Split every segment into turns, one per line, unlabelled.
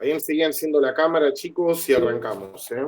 Ahí enseguida enciendo la cámara, chicos, y arrancamos, ¿eh?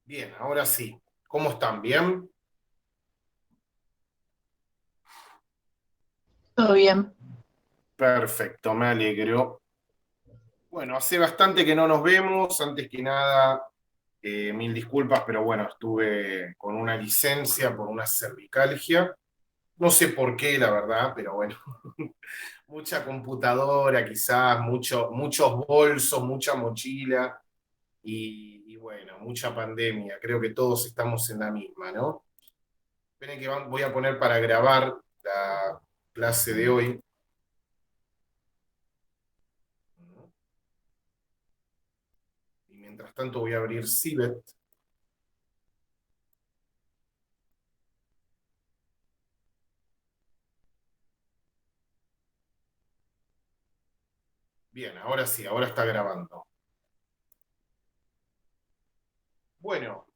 Bien, ahora sí. ¿Cómo están? ¿Bien?
Todo bien.
Perfecto, me alegro. Bueno, hace bastante que no nos vemos. Antes que nada, mil disculpas, pero bueno, estuve con una licencia por una cervicalgia. No sé por qué, la verdad, pero bueno, mucha computadora, quizás, muchos bolsos, mucha mochila y bueno, mucha pandemia. Creo que todos estamos en la misma, ¿no? Esperen que voy a poner para grabar la clase de hoy. Y mientras tanto voy a abrir Cibet. Bien, ahora sí, ahora está grabando. Bueno,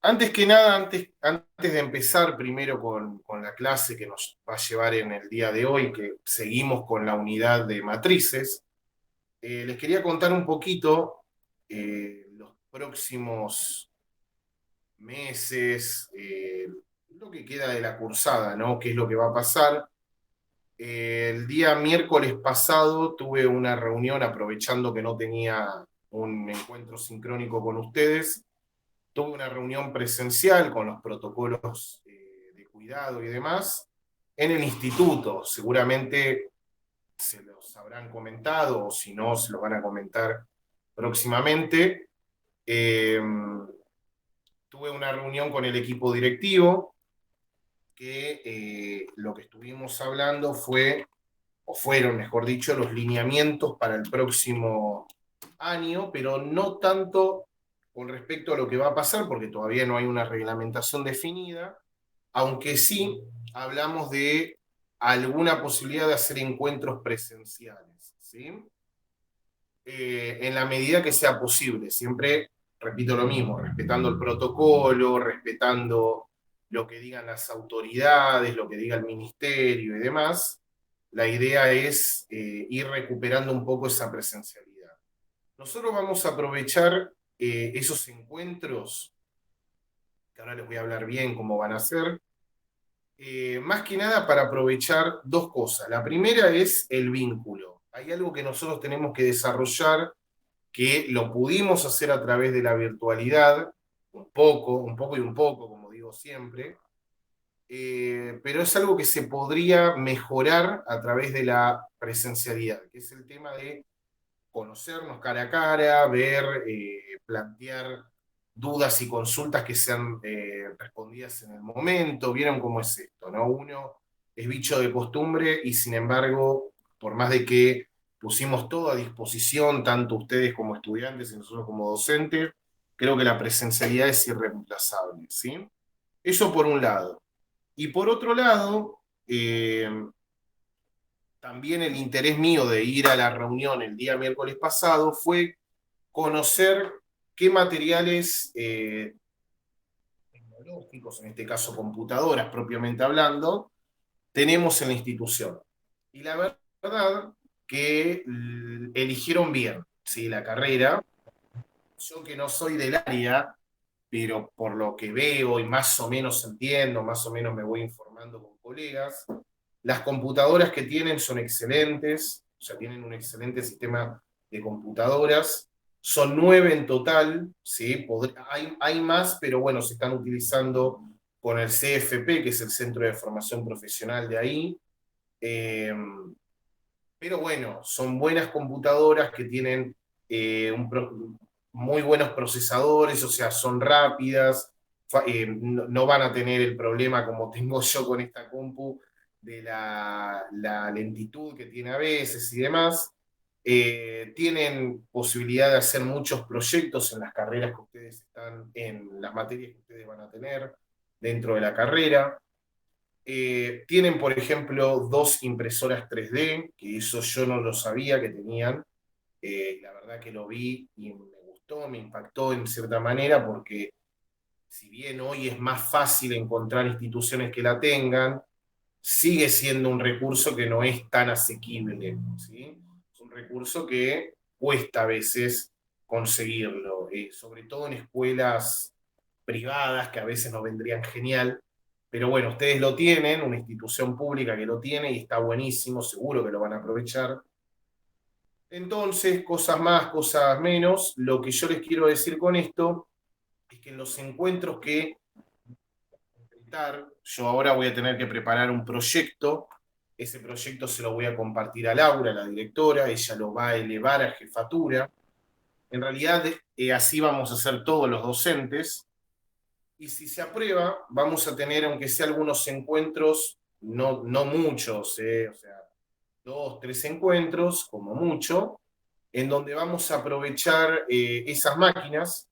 antes que nada, antes de empezar primero con la clase que nos va a llevar en el día de hoy, que seguimos con la unidad de matrices, les quería contar un poquito los próximos meses, lo que queda de la cursada, ¿no? ¿Qué es lo que va a pasar? El día miércoles pasado tuve una reunión aprovechando que no tenía un encuentro sincrónico con ustedes. Tuve una reunión presencial con los protocolos de cuidado y demás en el instituto. Seguramente se los habrán comentado o si no, se los van a comentar próximamente. Eh, Tuve una reunión con el equipo directivo que lo que estuvimos hablando fue, o fueron, mejor dicho, los lineamientos para el próximo año, pero no tanto con respecto a lo que va a pasar, porque todavía no hay una reglamentación definida, aunque sí hablamos de alguna posibilidad de hacer encuentros presenciales, ¿sí? En la medida que sea posible, siempre, repito lo mismo, respetando el protocolo, respetando lo que digan las autoridades, lo que diga el ministerio y demás, la idea es ir recuperando un poco esa presencialidad. Nosotros vamos a aprovechar esos encuentros, que ahora les voy a hablar bien cómo van a ser, más que nada para aprovechar dos cosas. La primera es el vínculo. Hay algo que nosotros tenemos que desarrollar que lo pudimos hacer a través de la virtualidad, un poco y un poco, como digo siempre, pero es algo que se podría mejorar a través de la presencialidad, que es el tema de conocernos cara a cara, ver, plantear dudas y consultas que sean respondidas en el momento. ¿Vieron cómo es esto, no? Uno es bicho de costumbre y sin embargo, por más de que pusimos todo a disposición, tanto ustedes como estudiantes y nosotros como docentes, creo que la presencialidad es irreemplazable, ¿sí? Eso por un lado. Y por otro lado, también el interés mío de ir a la reunión el día miércoles pasado fue conocer qué materiales tecnológicos, en este caso computadoras propiamente hablando, tenemos en la institución. Y la verdad que eligieron bien, ¿sí? La carrera. Yo que no soy del área, pero por lo que veo y más o menos entiendo, más o menos me voy informando con colegas, las computadoras que tienen son excelentes, o sea, tienen un excelente sistema de computadoras. Son 9 en total, ¿sí? Hay más, pero bueno, se están utilizando con el CFP, que es el Centro de Formación Profesional de ahí. Eh, pero bueno, son buenas computadoras que tienen muy buenos procesadores, o sea, son rápidas, no van a tener el problema como tengo yo con esta compu de la lentitud que tiene a veces y demás. Tienen posibilidad de hacer muchos proyectos en las carreras que ustedes están, en las materias que ustedes van a tener dentro de la carrera. Tienen, por ejemplo, 2 impresoras 3D, que eso yo no lo sabía que tenían. La verdad que lo vi y me gustó, me impactó en cierta manera, porque si bien hoy es más fácil encontrar instituciones que la tengan, sigue siendo un recurso que no es tan asequible, ¿sí? Es un recurso que cuesta a veces conseguirlo, sobre todo en escuelas privadas que a veces nos vendrían genial, pero bueno, ustedes lo tienen, una institución pública que lo tiene y está buenísimo, seguro que lo van a aprovechar. Entonces, cosas más, cosas menos, lo que yo les quiero decir con esto es que en los encuentros que yo ahora voy a tener que preparar un proyecto. Ese proyecto se lo voy a compartir a Laura, la directora, ella lo va a elevar a jefatura. En realidad, así vamos a hacer todos los docentes. Y si se aprueba, vamos a tener, aunque sea algunos encuentros, no muchos, o sea, 2, 3 encuentros, como mucho, en donde vamos a aprovechar esas máquinas,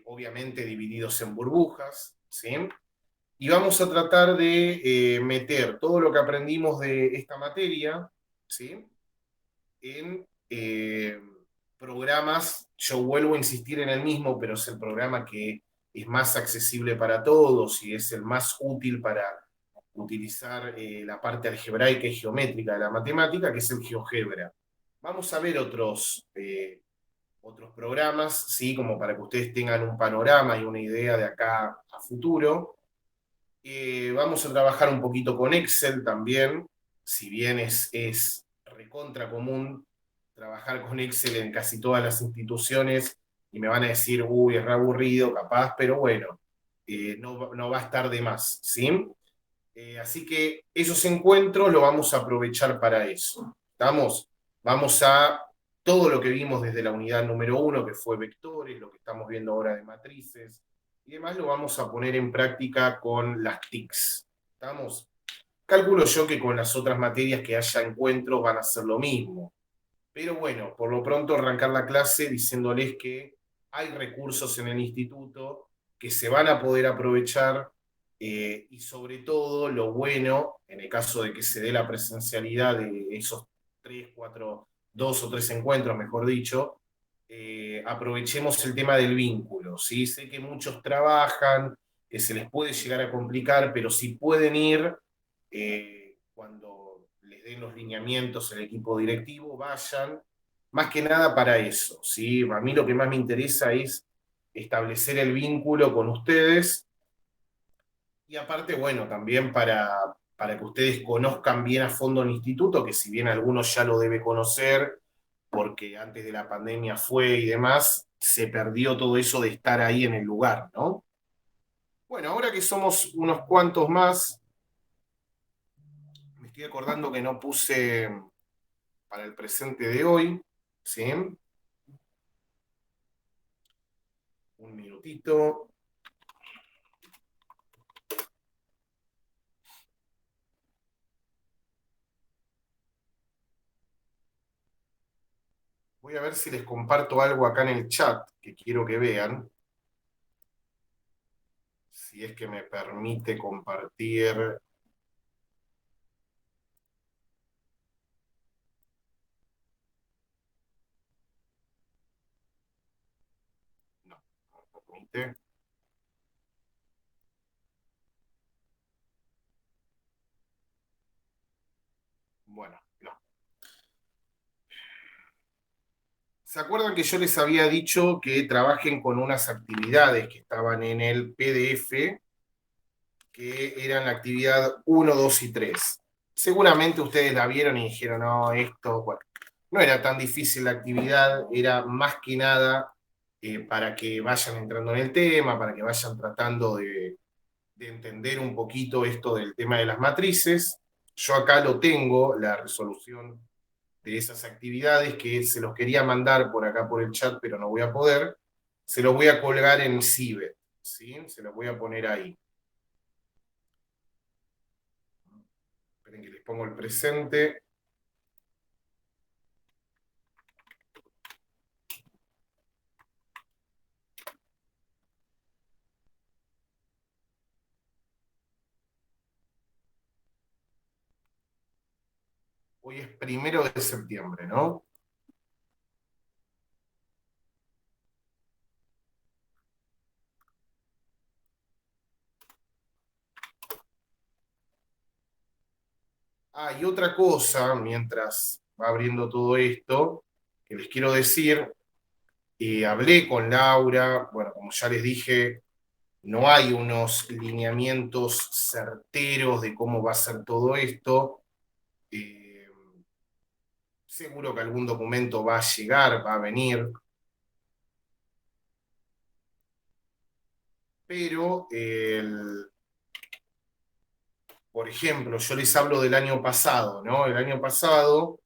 obviamente divididos en burbujas, ¿sí? Y vamos a tratar de meter todo lo que aprendimos de esta materia, ¿sí? En programas. Yo vuelvo a insistir en el mismo, pero es el programa que es más accesible para todos y es el más útil para utilizar la parte algebraica y geométrica de la matemática, que es el GeoGebra. Vamos a ver otros programas, ¿sí? Como para que ustedes tengan un panorama y una idea de acá a futuro. Vamos a trabajar un poquito con Excel también, si bien es recontra común trabajar con Excel en casi todas las instituciones, y me van a decir, uy, es re aburrido, capaz, pero bueno, no va a estar de más, ¿sí? Así que esos encuentros lo vamos a aprovechar para eso. ¿Estamos? Vamos a todo lo que vimos desde la unidad número 1, que fue vectores, lo que estamos viendo ahora de matrices, y demás lo vamos a poner en práctica con las TICs. ¿Estamos? Calculo yo que con las otras materias que haya encuentros van a ser lo mismo. Pero bueno, por lo pronto arrancar la clase diciéndoles que hay recursos en el instituto que se van a poder aprovechar, y sobre todo lo bueno, en el caso de que se dé la presencialidad de esos 2 o 3 encuentros, mejor dicho, aprovechemos el tema del vínculo, ¿sí? Sé que muchos trabajan, que se les puede llegar a complicar, pero si pueden ir, cuando les den los lineamientos el equipo directivo, vayan, más que nada para eso, ¿sí? A mí lo que más me interesa es establecer el vínculo con ustedes, y aparte, bueno, también para que ustedes conozcan bien a fondo el instituto, que si bien algunos ya lo debe conocer, porque antes de la pandemia fue y demás, se perdió todo eso de estar ahí en el lugar, ¿no? Bueno, ahora que somos unos cuantos más, me estoy acordando que no puse para el presente de hoy, ¿sí? Un minutito. Voy a ver si les comparto algo acá en el chat que quiero que vean. Si es que me permite compartir. No, no me permite. Bueno, no. ¿Se acuerdan que yo les había dicho que trabajen con unas actividades que estaban en el PDF, que eran la actividad 1, 2 y 3? Seguramente ustedes la vieron y dijeron, no, esto, bueno, no era tan difícil la actividad, era más que nada para que vayan entrando en el tema, para que vayan tratando de entender un poquito esto del tema de las matrices. Yo acá lo tengo, la resolución de esas actividades, que se los quería mandar por acá por el chat, pero no voy a poder. Se los voy a colgar en Cibe, ¿sí? Se los voy a poner ahí. Esperen que les pongo el presente. Hoy es 1 de septiembre, ¿no? Y otra cosa, mientras va abriendo todo esto, que les quiero decir, hablé con Laura, bueno, como ya les dije, no hay unos lineamientos certeros de cómo va a ser todo esto. Seguro que algún documento va a llegar, va a venir, pero por ejemplo, yo les hablo del año pasado, ¿no? El año pasado,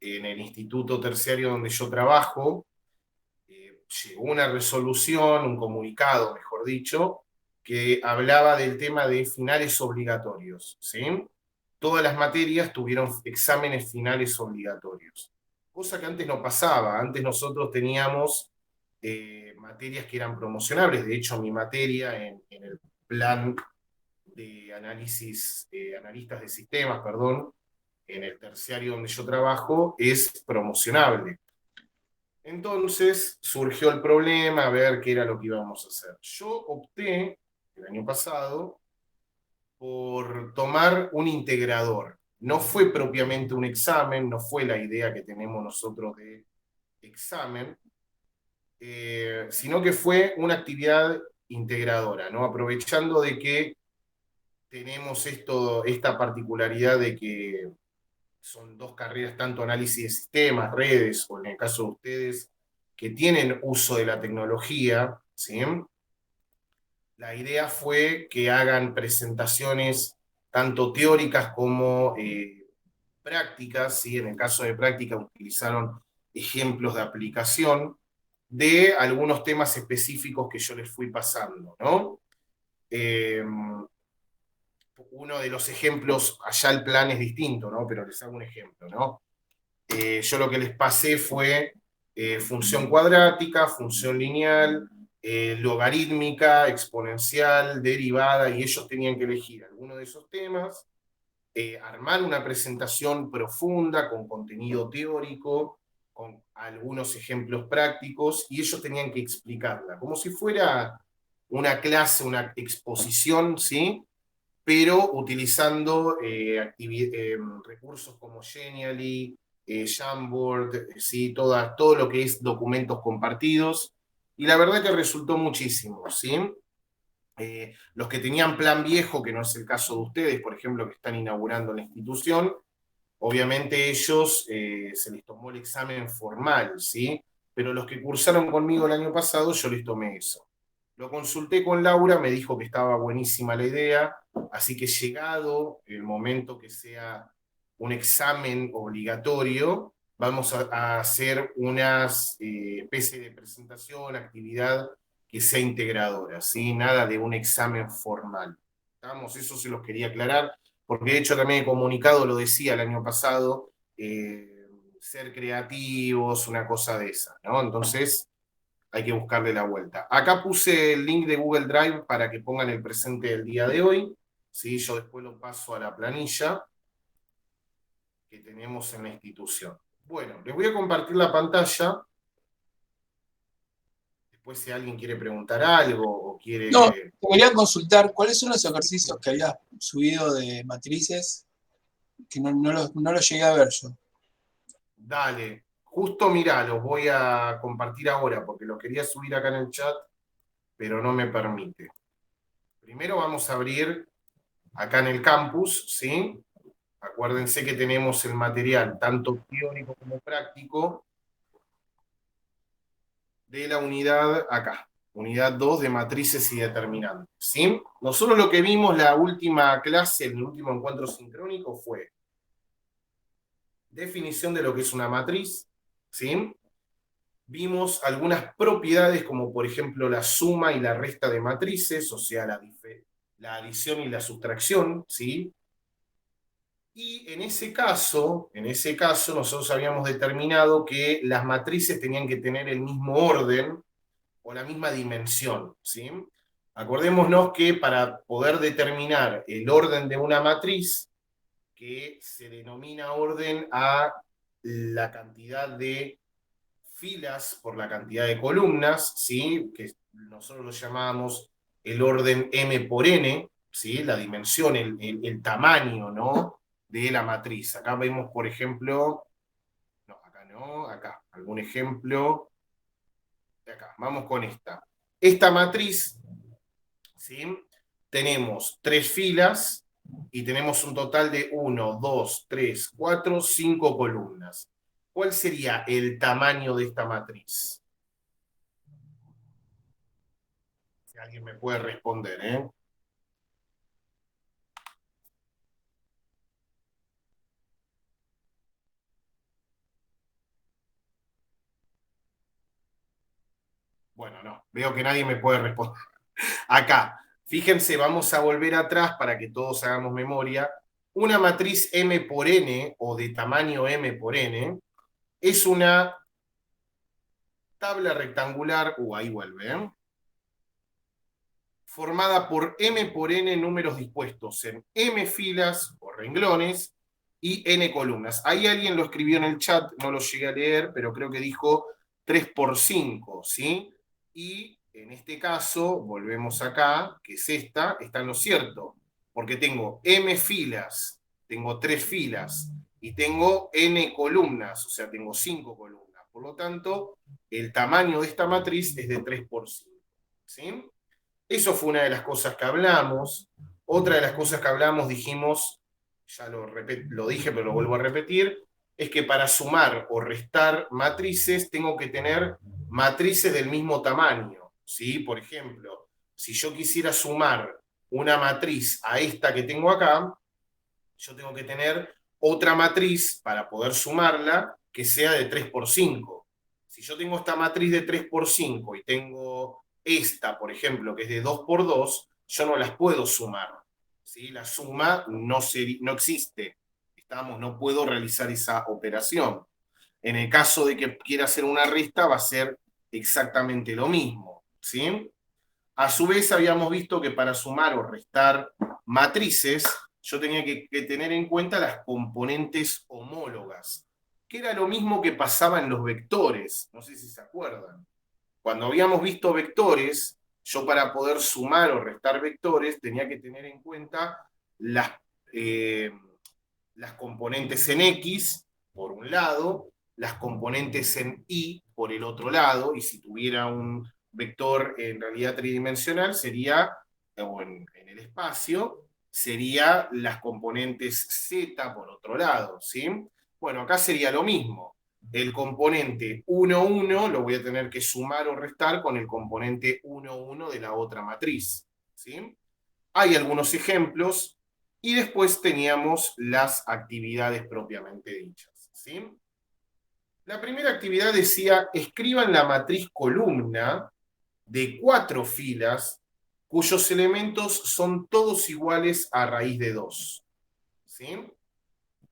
en el instituto terciario donde yo trabajo, llegó una resolución, un comunicado, mejor dicho, que hablaba del tema de finales obligatorios, ¿sí? Todas las materias tuvieron exámenes finales obligatorios, cosa que antes no pasaba. Antes nosotros teníamos materias que eran promocionables. De hecho, mi materia en el plan de análisis, analistas de sistemas, perdón, en el terciario donde yo trabajo, es promocionable. Entonces surgió el problema, a ver qué era lo que íbamos a hacer. Yo opté el año pasado por tomar un integrador. No fue propiamente un examen, no fue la idea que tenemos nosotros de examen, sino que fue una actividad integradora, ¿no? Aprovechando de que tenemos esta particularidad de que son dos carreras, tanto análisis de sistemas, redes, o en el caso de ustedes, que tienen uso de la tecnología, ¿sí? La idea fue que hagan presentaciones tanto teóricas como prácticas, ¿sí? En el caso de práctica utilizaron ejemplos de aplicación de algunos temas específicos que yo les fui pasando, ¿no? Uno de los ejemplos, allá el plan es distinto, ¿no? Pero les hago un ejemplo, ¿no? Yo lo que les pasé fue función cuadrática, función lineal, logarítmica, exponencial, derivada, y ellos tenían que elegir alguno de esos temas, armar una presentación profunda con contenido teórico, con algunos ejemplos prácticos, y ellos tenían que explicarla, como si fuera una clase, una exposición, ¿sí? Pero utilizando recursos como Genially, Jamboard, ¿sí? Todo lo que es documentos compartidos, y la verdad que resultó muchísimo, ¿sí? Los que tenían plan viejo, que no es el caso de ustedes, por ejemplo, que están inaugurando la institución, obviamente ellos se les tomó el examen formal, ¿sí? Pero los que cursaron conmigo el año pasado, yo les tomé eso. Lo consulté con Laura, me dijo que estaba buenísima la idea, así que llegado el momento que sea un examen obligatorio, vamos a hacer una especie de presentación, actividad que sea integradora, ¿sí? Nada de un examen formal. Vamos, eso se los quería aclarar, porque de hecho también el comunicado lo decía el año pasado, ser creativos, una cosa de esa, ¿no? Entonces hay que buscarle la vuelta. Acá puse el link de Google Drive para que pongan el presente del día de hoy, ¿sí? Yo después lo paso a la planilla que tenemos en la institución. Bueno, les voy a compartir la pantalla. Después si alguien quiere preguntar algo o
No,
quiere...
te quería consultar cuáles son los ejercicios que habías subido de matrices, que no los llegué a ver yo.
Dale, justo mirá, los voy a compartir ahora porque los quería subir acá en el chat, pero no me permite. Primero vamos a abrir acá en el campus, ¿sí? Acuérdense que tenemos el material tanto teórico como práctico de la unidad acá, unidad 2 de matrices y determinantes, ¿sí? Nosotros lo que vimos la última clase, el último encuentro sincrónico fue definición de lo que es una matriz, ¿sí? Vimos algunas propiedades como por ejemplo la suma y la resta de matrices, o sea, la adición y la sustracción, ¿sí? Y en ese caso nosotros habíamos determinado que las matrices tenían que tener el mismo orden o la misma dimensión, ¿sí? Acordémonos que para poder determinar el orden de una matriz, que se denomina orden a la cantidad de filas por la cantidad de columnas, ¿sí? Que nosotros lo llamamos el orden m por n, ¿sí? La dimensión, el tamaño, ¿no? De la matriz. Acá vemos, por ejemplo, no, acá no, acá, algún ejemplo de acá. Vamos con esta. Esta matriz, ¿sí? Tenemos 3 filas y tenemos un total de 1, 2, 3, 4, 5 columnas. ¿Cuál sería el tamaño de esta matriz? Si alguien me puede responder, ¿eh? Bueno, no, veo que nadie me puede responder. Acá, fíjense, vamos a volver atrás para que todos hagamos memoria. Una matriz M por N o de tamaño M por N es una tabla rectangular, ahí vuelve, ¿eh? Formada por M por N números dispuestos en M filas o renglones y N columnas. Ahí alguien lo escribió en el chat, no lo llegué a leer, pero creo que dijo 3 por 5, ¿sí? Y en este caso, volvemos acá, que es esta, está en lo cierto, porque tengo M filas, tengo 3 filas y tengo N columnas, o sea, tengo 5 columnas. Por lo tanto, el tamaño de esta matriz es de 3 por 5, ¿sí? Eso fue una de las cosas que hablamos. Otra de las cosas que hablamos, dijimos, ya lo dije, pero lo vuelvo a repetir, es que para sumar o restar matrices tengo que tener matrices del mismo tamaño, ¿sí? Por ejemplo, si yo quisiera sumar una matriz a esta que tengo acá, yo tengo que tener otra matriz para poder sumarla que sea de 3 por 5. Si yo tengo esta matriz de 3 por 5 y tengo esta, por ejemplo, que es de 2 por 2, yo no las puedo sumar, ¿sí? La suma no existe. No puedo realizar esa operación. En el caso de que quiera hacer una resta, va a ser exactamente lo mismo, ¿sí? A su vez, habíamos visto que para sumar o restar matrices, yo tenía que tener en cuenta las componentes homólogas, que era lo mismo que pasaba en los vectores. No sé si se acuerdan. Cuando habíamos visto vectores, yo para poder sumar o restar vectores tenía que tener en cuenta las, eh, las componentes en X, por un lado, las componentes en Y, por el otro lado, y si tuviera un vector en realidad tridimensional, sería, o en el espacio, sería las componentes Z por otro lado, ¿sí? Bueno, acá sería lo mismo. El componente 1, 1 lo voy a tener que sumar o restar con el componente 1, 1 de la otra matriz, ¿sí? Hay algunos ejemplos y después teníamos las actividades propiamente dichas, ¿sí? La primera actividad decía, escriban la matriz columna de 4 filas cuyos elementos son todos iguales a raíz de 2. ¿Sí?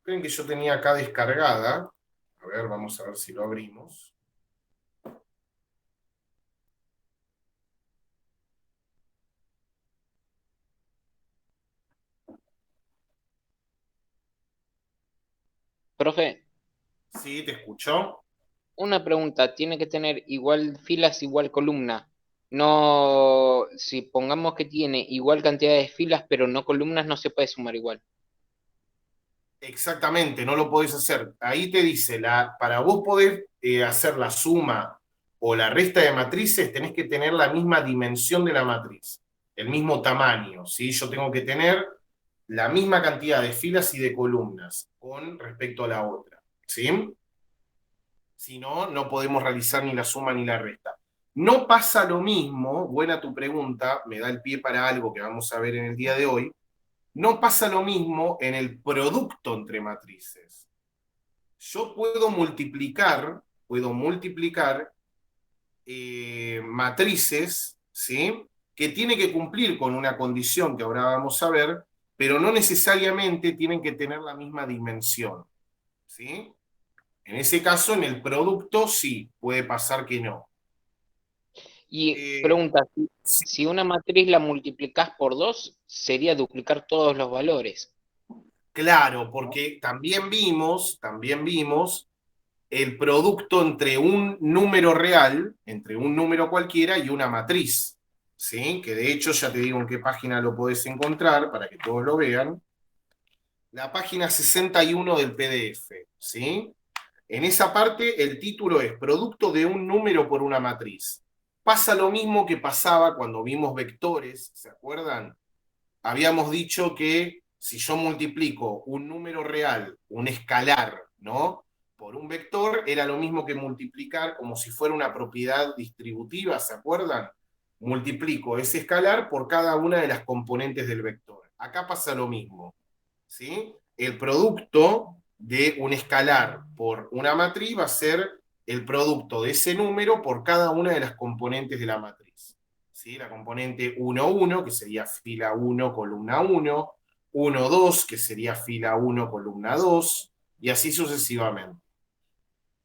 Creen que yo tenía acá descargada. A ver, vamos a ver si lo abrimos.
Profe,
Sí, te escucho.
una pregunta, tiene que tener igual filas, igual columna. No, si pongamos que tiene igual cantidad de filas, pero no columnas, no se puede sumar igual.
Exactamente, no lo podés hacer. Ahí te dice, para vos poder hacer la suma o la resta de matrices, tenés que tener la misma dimensión de la matriz, el mismo tamaño, ¿sí? Yo tengo que tener la misma cantidad de filas y de columnas con respecto a la otra, ¿sí? Si no, no podemos realizar ni la suma ni la resta. No pasa lo mismo, buena tu pregunta, me da el pie para algo que vamos a ver en el día de hoy, no pasa lo mismo en el producto entre matrices. Yo puedo multiplicar matrices, ¿sí? Que tiene que cumplir con una condición que ahora vamos a ver, pero no necesariamente tienen que tener la misma dimensión, ¿sí? En ese caso, en el producto sí, puede pasar que no.
Y
Eh,
pregunta,
sí,
si una matriz la multiplicás por 2, sería duplicar todos los valores.
claro, porque también vimos el producto entre un número real, entre un número cualquiera y una matriz, ¿sí? Que de hecho ya te digo en qué página lo podés encontrar para que todos lo vean. La página 61 del PDF, ¿sí? En esa parte el título es producto de un número por una matriz. Pasa lo mismo que pasaba cuando vimos vectores, ¿se acuerdan? Habíamos dicho que si yo multiplico un número real, un escalar, ¿no? Por un vector, era lo mismo que multiplicar como si fuera una propiedad distributiva, ¿se acuerdan? Multiplico ese escalar por cada una de las componentes del vector. Acá pasa lo mismo, ¿sí? El producto de un escalar por una matriz va a ser el producto de ese número por cada una de las componentes de la matriz. ¿Sí? La componente 1, 1, que sería fila 1, columna 1, 1, 2, que sería fila 1, columna 2, y así sucesivamente.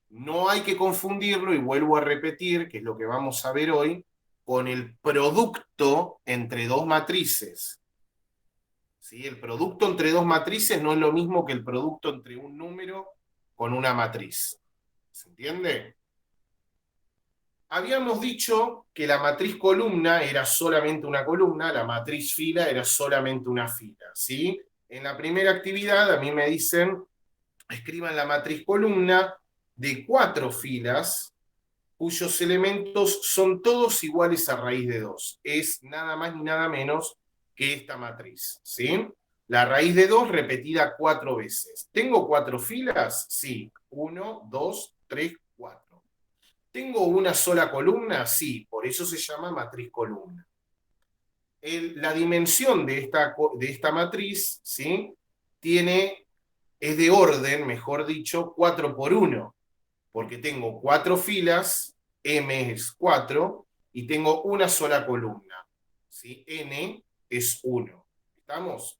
No hay que confundirlo, y vuelvo a repetir, que es lo que vamos a ver hoy, con el producto entre dos matrices. ¿Sí? El producto entre dos matrices no es lo mismo que el producto entre un número con una matriz. ¿Se entiende? Habíamos dicho que la matriz columna era solamente una columna, la matriz fila era solamente una fila, ¿sí? En la primera actividad a mí me dicen, escriban la matriz columna de 4 filas, cuyos elementos son todos iguales a raíz de 2. Es nada más ni nada menos que esta matriz, ¿sí? La raíz de 2 repetida 4 veces. ¿Tengo 4 filas? Sí. 1, 2, 3, 4. ¿Tengo una sola columna? Sí, por eso se llama matriz columna. La dimensión de esta matriz, ¿sí? Es de orden, mejor dicho, 4 por 1, porque tengo 4 filas, M es 4, y tengo una sola columna, ¿sí? N es 1. ¿Estamos?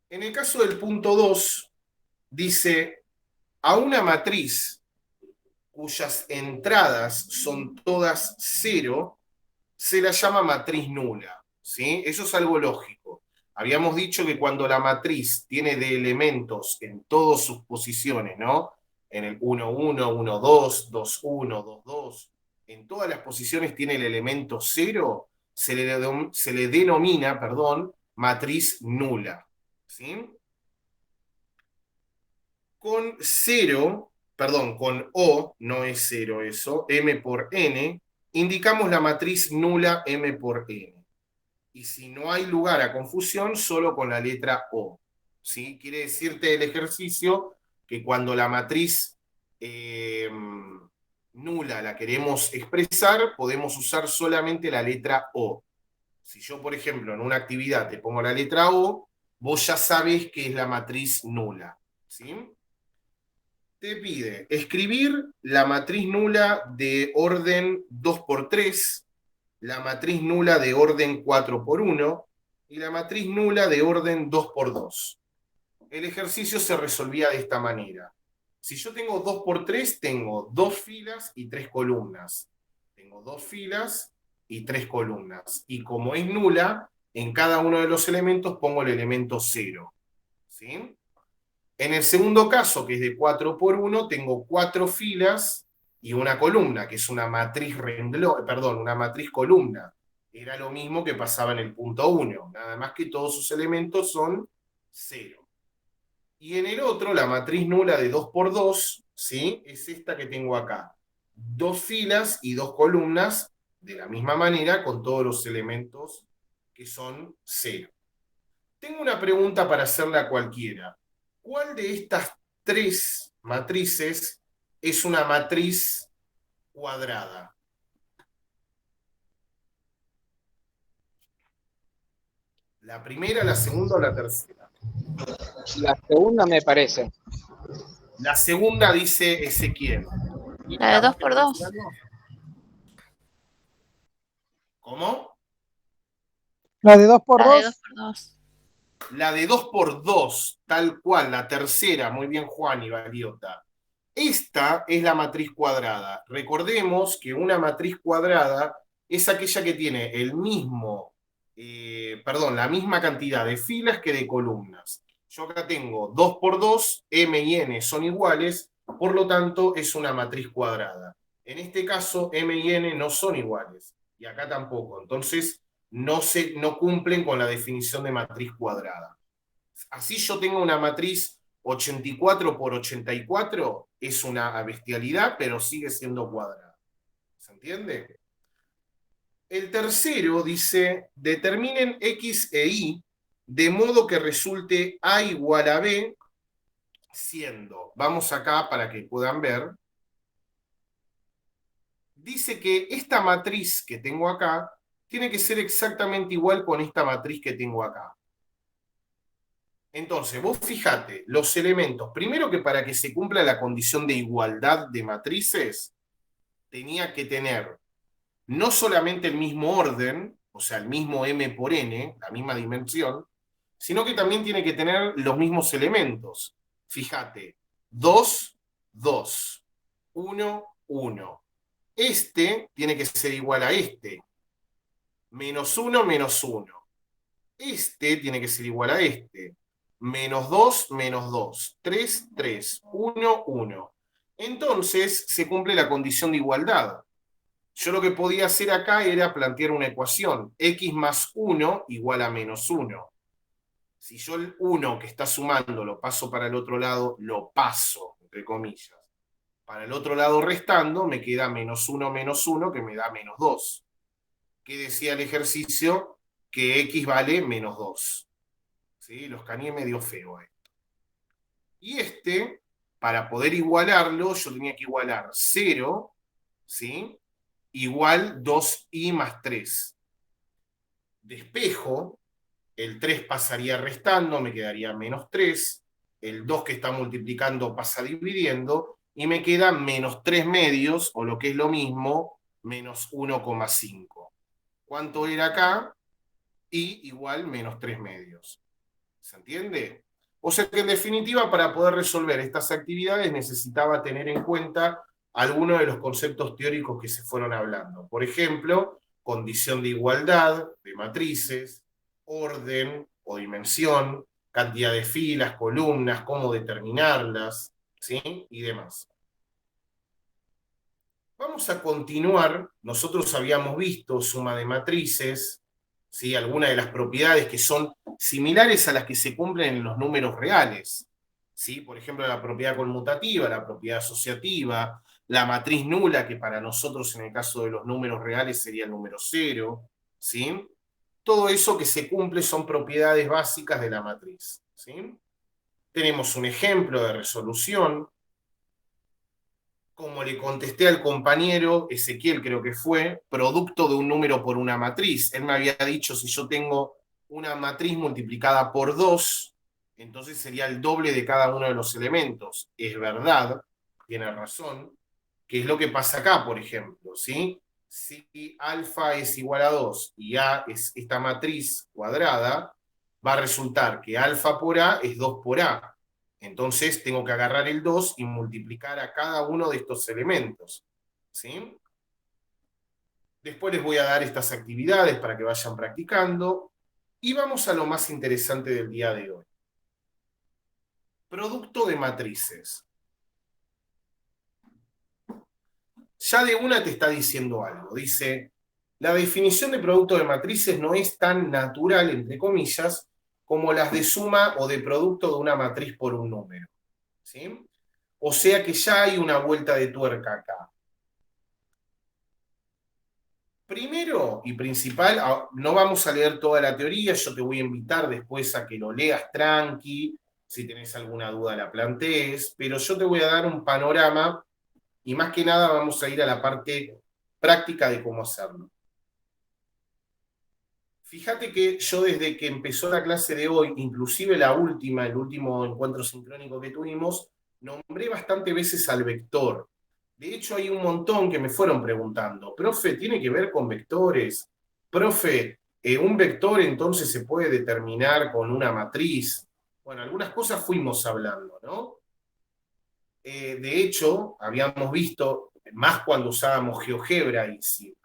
En el caso del punto 2, dice, a una matriz cuyas entradas son todas 0, se la llama matriz nula, ¿sí? Eso es algo lógico. Habíamos dicho que cuando la matriz tiene de elementos en todas sus posiciones, ¿no? En el 1, 1, 1, 2, 2, 1, 2, 2, en todas las posiciones tiene el elemento 0, se le denomina, perdón, matriz nula, ¿sí? Con 0, perdón, con O, no es 0 eso, M por N, indicamos la matriz nula M por N. Y si no hay lugar a confusión, solo con la letra O. ¿Sí? Quiere decirte el ejercicio que cuando la matriz nula la queremos expresar, podemos usar solamente la letra O. Si yo, por ejemplo, en una actividad te pongo la letra O, vos ya sabés que es la matriz nula. ¿Sí? Te pide escribir la matriz nula de orden 2 por 3, la matriz nula de orden 4 por 1 y la matriz nula de orden 2 por 2. El ejercicio se resolvía de esta manera. Si yo tengo 2 por 3, tengo 2 filas y 3 columnas. Tengo 2 filas y 3 columnas. Y como es nula, en cada uno de los elementos pongo el elemento 0. ¿Sí? En el segundo caso, que es de 4 por 1, tengo 4 filas y una columna, que es una matriz una matriz columna. Era lo mismo que pasaba en el punto 1, nada más que todos sus elementos son 0. Y en el otro, la matriz nula de 2 por 2, ¿sí? Es esta que tengo acá. 2 filas y 2 columnas, de la misma manera, con todos los elementos que son 0. Tengo una pregunta para hacerle a cualquiera. ¿Cuál de estas 3 matrices es una matriz cuadrada? ¿La primera, la segunda o la tercera?
La segunda me parece.
La segunda dice Ezequiel.
La de 2 por 2.
Luciano? ¿Cómo?
La de 2 por
La de 2
2.
por 2.
La de 2 por 2, tal cual, la tercera, muy bien Juan y Valiota. Esta es la matriz cuadrada. Recordemos que una matriz cuadrada es aquella que tiene el mismo, la misma cantidad de filas que de columnas. Yo acá tengo 2 por 2, m y n son iguales, por lo tanto es una matriz cuadrada. En este caso, m y n no son iguales, y acá tampoco. Entonces, no cumplen con la definición de matriz cuadrada. Así yo tengo una matriz 84 por 84, es una bestialidad, pero sigue siendo cuadrada. ¿Se entiende? El tercero dice, determinen X e Y de modo que resulte A igual a B, siendo, vamos acá para que puedan ver, dice que esta matriz que tengo acá tiene que ser exactamente igual con esta matriz que tengo acá. Entonces, vos fijate, los elementos, primero que para que se cumpla la condición de igualdad de matrices, tenía que tener no solamente el mismo orden, o sea, el mismo m por n, la misma dimensión, sino que también tiene que tener los mismos elementos. Fíjate, 2, 2, 1, 1. Este tiene que ser igual a este. Menos 1, menos 1. Este tiene que ser igual a este. Menos 2, menos 2. 3, 3. 1, 1. Entonces se cumple la condición de igualdad. Yo lo que podía hacer acá era plantear una ecuación. X más 1 igual a menos 1. Si yo el 1 que está sumando lo paso para el otro lado, lo paso, entre comillas. Para el otro lado restando, me queda menos 1, que me da menos 2. ¿Qué decía el ejercicio? Que X vale menos 2. ¿Sí? Los cañé medio feo esto. Y este, para poder igualarlo, yo tenía que igualar 0, ¿sí? Igual 2i más 3. Despejo, el 3 pasaría restando, me quedaría menos 3, el 2 que está multiplicando pasa dividiendo, y me queda menos 3 medios, o lo que es lo mismo, menos 1,5. ¿Cuánto era acá? Y igual menos 3 medios. ¿Se entiende? O sea que en definitiva, para poder resolver estas actividades necesitaba tener en cuenta algunos de los conceptos teóricos que se fueron hablando. Por ejemplo, condición de igualdad de matrices, orden o dimensión, cantidad de filas, columnas, cómo determinarlas, ¿sí? Y demás. Vamos a continuar. Nosotros habíamos visto suma de matrices, ¿sí? Algunas de las propiedades que son similares a las que se cumplen en los números reales, ¿sí? Por ejemplo, la propiedad conmutativa, la propiedad asociativa, la matriz nula, que para nosotros en el caso de los números reales sería el número 0, ¿sí? Todo eso que se cumple son propiedades básicas de la matriz, ¿sí? Tenemos un ejemplo de resolución. Como le contesté al compañero, Ezequiel creo que fue, producto de un número por una matriz. Él me había dicho, si yo tengo una matriz multiplicada por 2, entonces sería el doble de cada uno de los elementos. Es verdad, tiene razón, que es lo que pasa acá, por ejemplo, ¿sí? Si alfa es igual a 2 y A es esta matriz cuadrada, va a resultar que alfa por A es 2 por A. Entonces tengo que agarrar el 2 y multiplicar a cada uno de estos elementos, ¿sí? Después les voy a dar estas actividades para que vayan practicando. Y vamos a lo más interesante del día de hoy. Producto de matrices. Ya de una te está diciendo algo. Dice, la definición de producto de matrices no es tan natural, entre comillas, como las de suma o de producto de una matriz por un número, ¿sí? O sea que ya hay una vuelta de tuerca acá. Primero y principal, no vamos a leer toda la teoría, yo te voy a invitar después a que lo leas tranqui, si tenés alguna duda la plantees, pero yo te voy a dar un panorama y más que nada vamos a ir a la parte práctica de cómo hacerlo. Fíjate que yo desde que empezó la clase de hoy, inclusive la última, el último encuentro sincrónico que tuvimos, nombré bastante veces al vector. De hecho, hay un montón que me fueron preguntando, profe, ¿tiene que ver con vectores? profe, un vector entonces se puede determinar con una matriz. Bueno, algunas cosas fuimos hablando, ¿no? De hecho, habíamos visto, más cuando usábamos GeoGebra, y si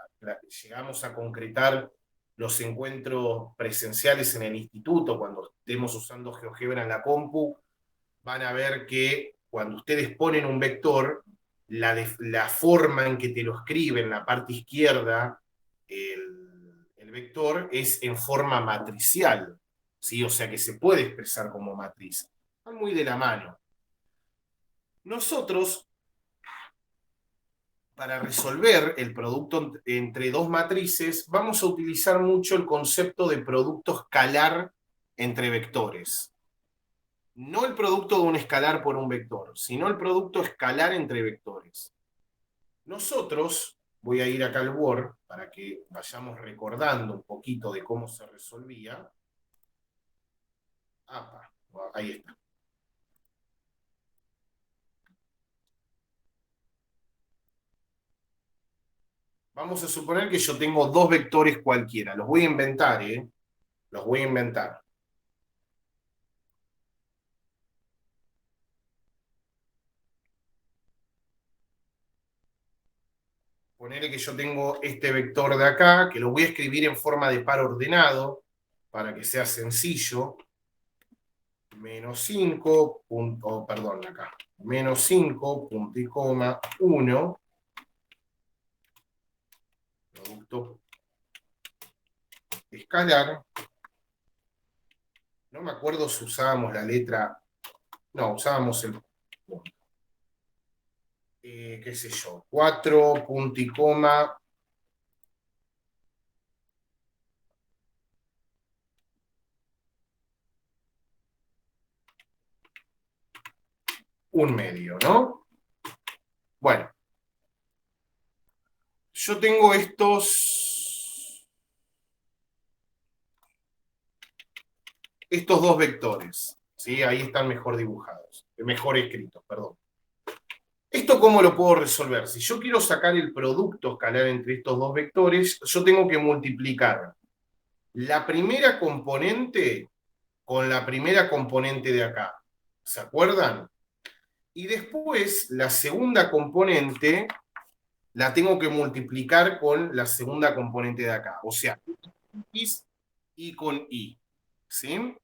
llegamos a concretar los encuentros presenciales en el instituto, cuando estemos usando GeoGebra en la compu, van a ver que cuando ustedes ponen un vector, la forma en que te lo escribe en la parte izquierda, el vector es en forma matricial, ¿sí? O sea que se puede expresar como matriz. Van muy de la mano. Nosotros, para resolver el producto entre dos matrices, vamos a utilizar mucho el concepto de producto escalar entre vectores. No el producto de un escalar por un vector, sino el producto escalar entre vectores. Nosotros, voy a ir acá al Word para que vayamos recordando un poquito de cómo se resolvía. Ahí está. Vamos a suponer que yo tengo dos vectores cualquiera. Los voy a inventar, ¿eh? Los voy a inventar. Ponerle que yo tengo este vector de acá, que lo voy a escribir en forma de par ordenado, para que sea sencillo. Menos 5, perdón, acá. Menos 5, punto y coma, 1. Producto escalar. No me acuerdo si usábamos la letra... No, usábamos el... qué sé yo, 4, punto y coma, un medio, ¿no? Bueno, yo tengo estos dos vectores, ¿sí? Ahí están mejor dibujados, mejor escritos, perdón. ¿Esto cómo lo puedo resolver? Si yo quiero sacar el producto escalar entre estos dos vectores, yo tengo que multiplicar la primera componente con la primera componente de acá. ¿Se acuerdan? Y después la segunda componente la tengo que multiplicar con la segunda componente de acá. O sea, X y con Y. ¿Sí?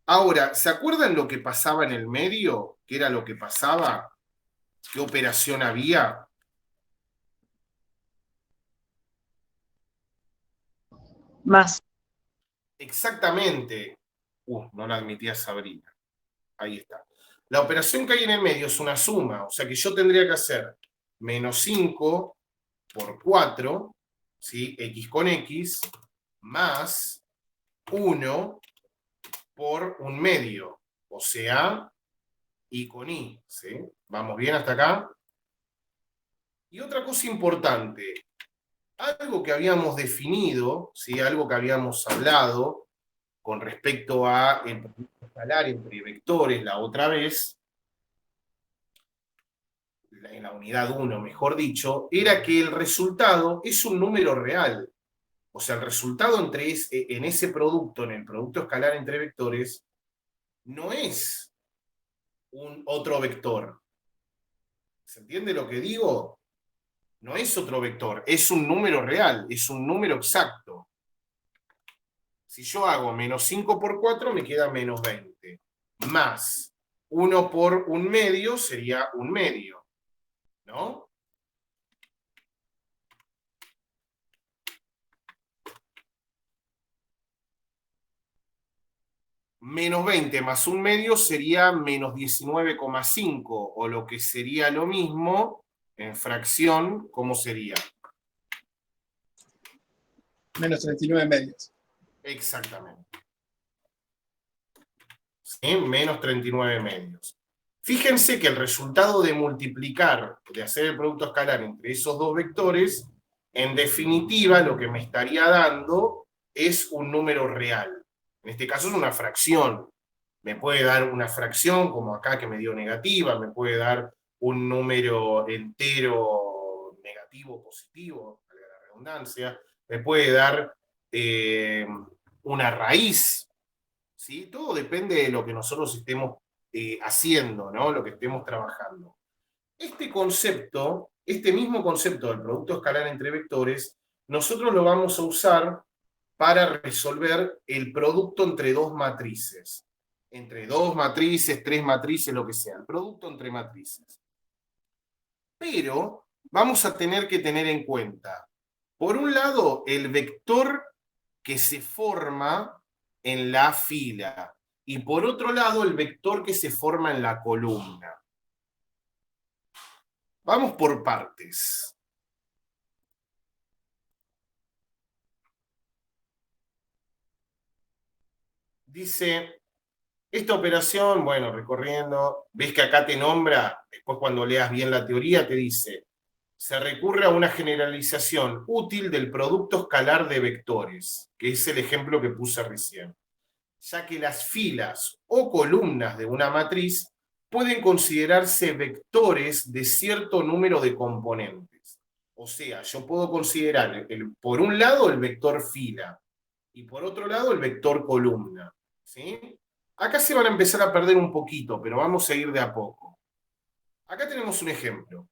Ahora, ¿se acuerdan lo que pasaba en el medio? ¿Qué era lo que pasaba? ¿Qué operación había?
Más.
Exactamente. No la admitía Sabrina. Ahí está. La operación que hay en el medio es una suma, o sea que yo tendría que hacer menos 5 por 4, ¿sí? X con X, más 1 por un medio, o sea, Y con Y, ¿sí? ¿Vamos bien hasta acá? Y otra cosa importante, algo que habíamos definido, ¿sí? Algo que habíamos hablado con respecto a el producto escalar entre vectores la otra vez, en la unidad 1, mejor dicho, era que el resultado es un número real. O sea, el resultado en ese producto, en el producto escalar entre vectores, no es un otro vector. ¿Se entiende lo que digo? No es otro vector, es un número real, es un número exacto. Si yo hago menos 5 por 4, me queda menos 20. Más 1 por un medio sería un medio, ¿no? Menos 20 más un medio sería menos 19,5, o lo que sería lo mismo, en fracción, ¿cómo sería?
Menos 39 medios.
Exactamente. ¿Sí? Menos 39 medios. Fíjense que el resultado de multiplicar, de hacer el producto escalar entre esos dos vectores, en definitiva lo que me estaría dando es un número real. En este caso es una fracción. Me puede dar una fracción, como acá que me dio negativa, me puede dar un número entero negativo o positivo, valga la redundancia, me puede dar una raíz, ¿sí? Todo depende de lo que nosotros estemos haciendo, ¿no? Lo que estemos trabajando. Este mismo concepto del producto escalar entre vectores, nosotros lo vamos a usar para resolver el producto entre dos matrices. Entre dos matrices, tres matrices, lo que sea. El producto entre matrices. Pero vamos a tener que tener en cuenta, por un lado, el vector que se forma en la fila, y por otro lado, el vector que se forma en la columna. Vamos por partes. Dice, esta operación, bueno, recorriendo, ves que acá te nombra, después cuando leas bien la teoría te dice, se recurre a una generalización útil del producto escalar de vectores, que es el ejemplo que puse recién, ya que las filas o columnas de una matriz pueden considerarse vectores de cierto número de componentes. O sea, yo puedo considerar, por un lado, el vector fila, y por otro lado, el vector columna. ¿Sí? Acá se van a empezar a perder un poquito, pero vamos a ir de a poco. Acá tenemos un ejemplo.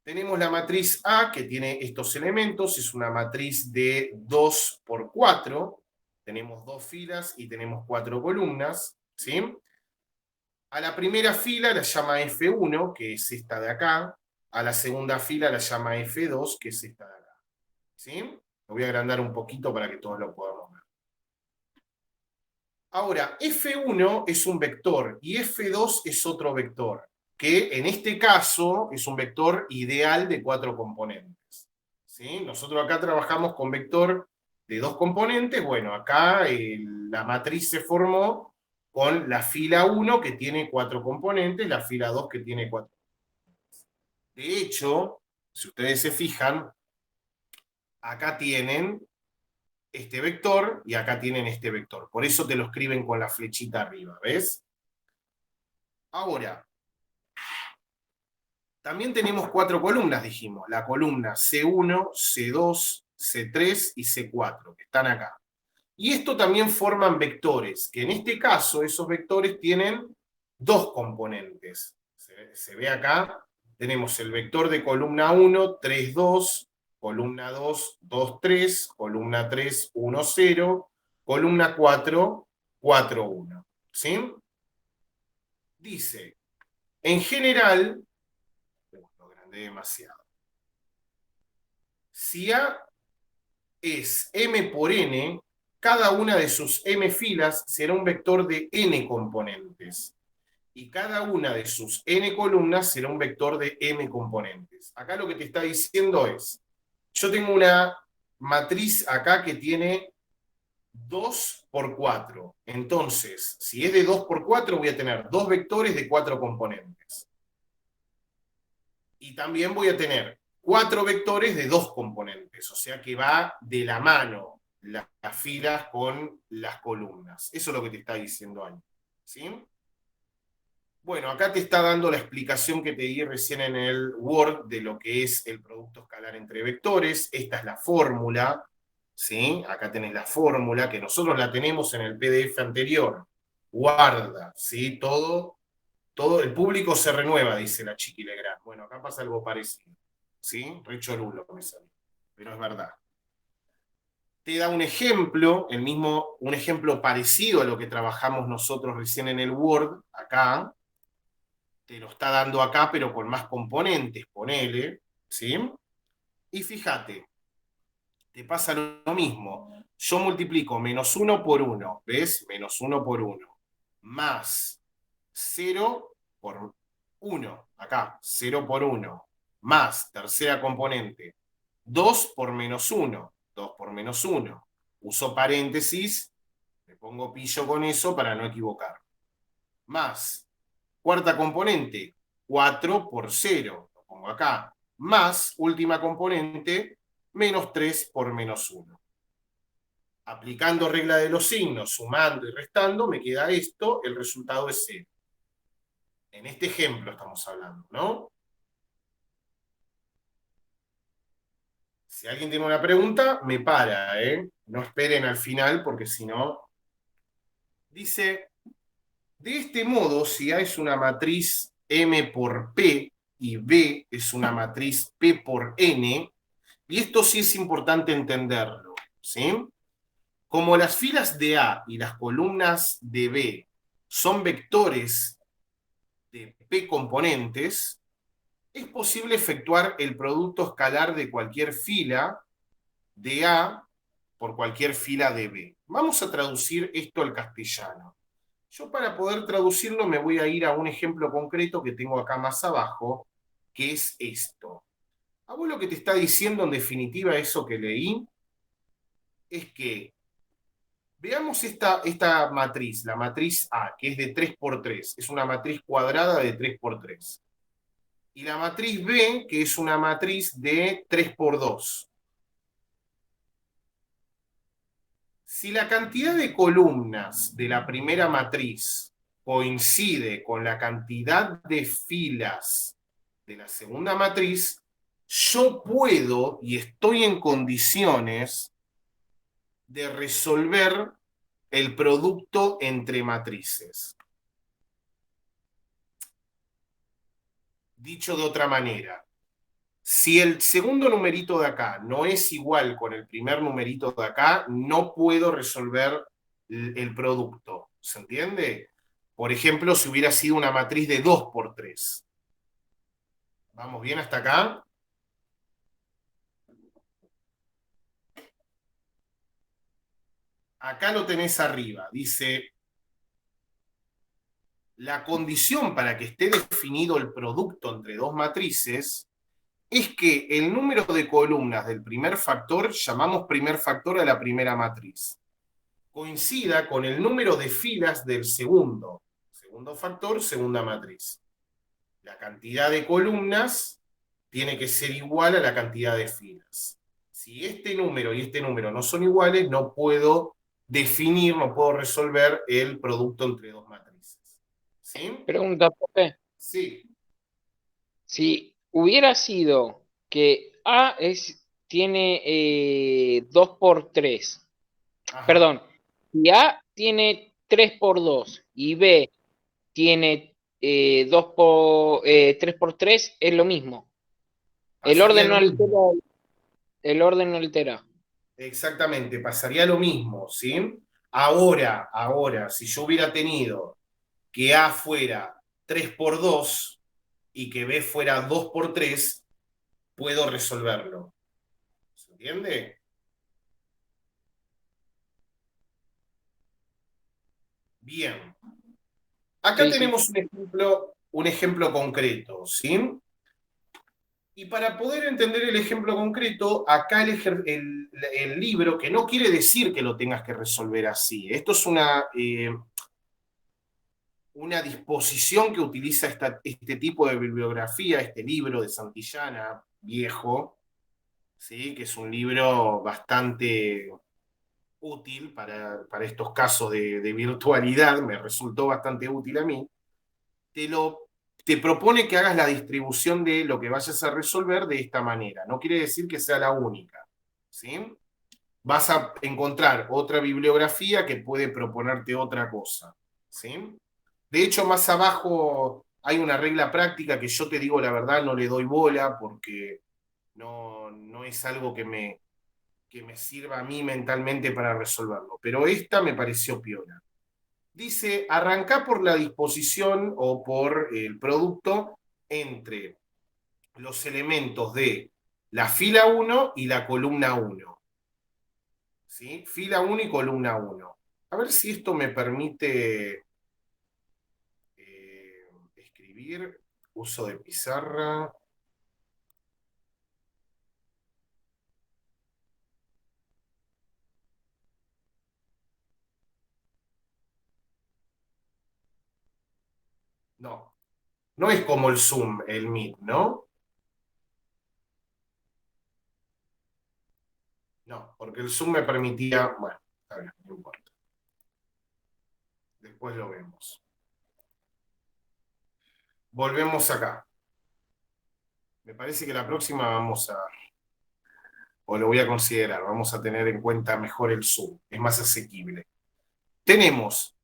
Tenemos la matriz A, que tiene estos elementos, es una matriz de 2 por 4, tenemos dos filas y tenemos 4 columnas, ¿sí? A la primera fila la llama F1, que es esta de acá, a la segunda fila la llama F2, que es esta de acá, ¿sí? Lo voy a agrandar un poquito para que todos lo podamos ver. Ahora, F1 es un vector y F2 es otro vector, que en este caso es un vector ideal de 4 componentes. ¿Sí? Nosotros acá trabajamos con vector de 2 componentes. Bueno, acá la matriz se formó con la fila 1 que tiene 4 componentes, la fila 2 que tiene 4 componentes. De hecho, si ustedes se fijan, acá tienen este vector y acá tienen este vector. Por eso te lo escriben con la flechita arriba, ¿ves? Ahora, también tenemos 4 columnas, dijimos. La columna C1, C2, C3 y C4, que están acá. Y esto también forman vectores, que en este caso esos vectores tienen 2 componentes. Se ve acá, tenemos el vector de columna 1, 3, 2, columna 2, 2, 3, columna 3, 1, 0, columna 4, 4, 1. ¿Sí? Dice, en general, lo agrandé demasiado. Si A es m por n, cada una de sus m filas será un vector de n componentes. Y cada una de sus n columnas será un vector de m componentes. Acá lo que te está diciendo es, yo tengo una matriz acá que tiene 2 por 4. Entonces, si es de 2 por 4, voy a tener 2 vectores de 4 componentes. Y también voy a tener 4 vectores de 2 componentes, o sea que va de la mano las filas con las columnas. Eso es lo que te está diciendo ahí. ¿Sí? Bueno, acá te está dando la explicación que te di recién en el Word de lo que es el producto escalar entre vectores. Esta es la fórmula, ¿sí? Acá tenés la fórmula, que nosotros la tenemos en el PDF anterior. Guarda, ¿sí? Todo el público se renueva, dice la Chiqui Legrand. Bueno, acá pasa algo parecido, ¿sí? Re cholulo me salió, pero es verdad. Te da un ejemplo, un ejemplo parecido a lo que trabajamos nosotros recién en el Word, acá. Te lo está dando acá, pero con más componentes, ponele, ¿sí? Y fíjate, te pasa lo mismo. Yo multiplico menos 1 por 1, ¿ves? Menos 1 por 1, más 0 por 1, acá, 0 por 1, más, tercera componente, 2 por menos 1, 2 por menos 1. Uso paréntesis, me pongo pillo con eso para no equivocar. Más, cuarta componente, 4 por 0, lo pongo acá, más, última componente, menos 3 por menos 1. Aplicando regla de los signos, sumando y restando, me queda esto, el resultado es 0. En este ejemplo estamos hablando, ¿no? Si alguien tiene una pregunta, me para, ¿eh? No esperen al final, porque si no... Dice, de este modo, si A es una matriz M por P y B es una matriz P por N, y esto sí es importante entenderlo, ¿sí? Como las filas de A y las columnas de B son vectores de P componentes, es posible efectuar el producto escalar de cualquier fila de A por cualquier fila de B. Vamos a traducir esto al castellano. Yo para poder traducirlo me voy a ir a un ejemplo concreto que tengo acá más abajo, que es esto. A vos lo que te está diciendo en definitiva eso que leí es que veamos esta matriz, la matriz A, que es de 3 por 3, es una matriz cuadrada de 3 por 3. Y la matriz B, que es una matriz de 3 por 2. Si la cantidad de columnas de la primera matriz coincide con la cantidad de filas de la segunda matriz, yo puedo y estoy en condiciones de resolver el producto entre matrices. Dicho de otra manera, si el segundo numerito de acá no es igual con el primer numerito de acá, no puedo resolver el producto. ¿Se entiende? Por ejemplo, si hubiera sido una matriz de 2 por 3. ¿Vamos bien hasta acá? Acá lo tenés arriba. Dice, la condición para que esté definido el producto entre dos matrices es que el número de columnas del primer factor, llamamos primer factor a la primera matriz, coincida con el número de filas del segundo factor, segunda matriz. La cantidad de columnas tiene que ser igual a la cantidad de filas. Si este número y este número no son iguales, no puedo definir, no puedo resolver el producto entre dos matrices. ¿Sí?
Pregunta, profe.
Sí.
Si hubiera sido que A tiene 2 por 3,
Ajá.
perdón, si A tiene 3 por 2 y B tiene 3 por 3, es lo mismo. El
Pasaría
orden no
lo
altera.
mismo.
El orden no altera.
Exactamente, pasaría lo mismo, ¿sí? Ahora, si yo hubiera tenido que A fuera 3 por 2 y que B fuera 2 por 3, puedo resolverlo. ¿Se entiende? Bien. Acá
Sí, sí.
tenemos un ejemplo concreto, ¿sí? Y para poder entender el ejemplo concreto, acá el libro, que no quiere decir que lo tengas que resolver así. Esto es una disposición que utiliza este tipo de bibliografía, este libro de Santillana, viejo, ¿sí? Que es un libro bastante útil para estos casos de virtualidad, me resultó bastante útil a mí. Te propone que hagas la distribución de lo que vayas a resolver de esta manera. No quiere decir que sea la única, ¿sí? Vas a encontrar otra bibliografía que puede proponerte otra cosa, ¿sí? De hecho, más abajo hay una regla práctica que yo te digo la verdad, no le doy bola porque no es algo que me sirva a mí mentalmente para resolverlo. Pero esta me pareció piola. Dice, arranca por la disposición o por el producto entre los elementos de la fila 1 y la columna 1. ¿Sí? Fila 1 y columna 1. A ver si esto me permite escribir. Uso de pizarra. No, no es como el Zoom, el Meet, ¿no? No, porque el Zoom me permitía... Bueno, está bien, no importa. Después lo vemos. Volvemos acá. Me parece que la próxima vamos o lo voy a considerar, vamos a tener en cuenta mejor el zoom, es más asequible. Tenemos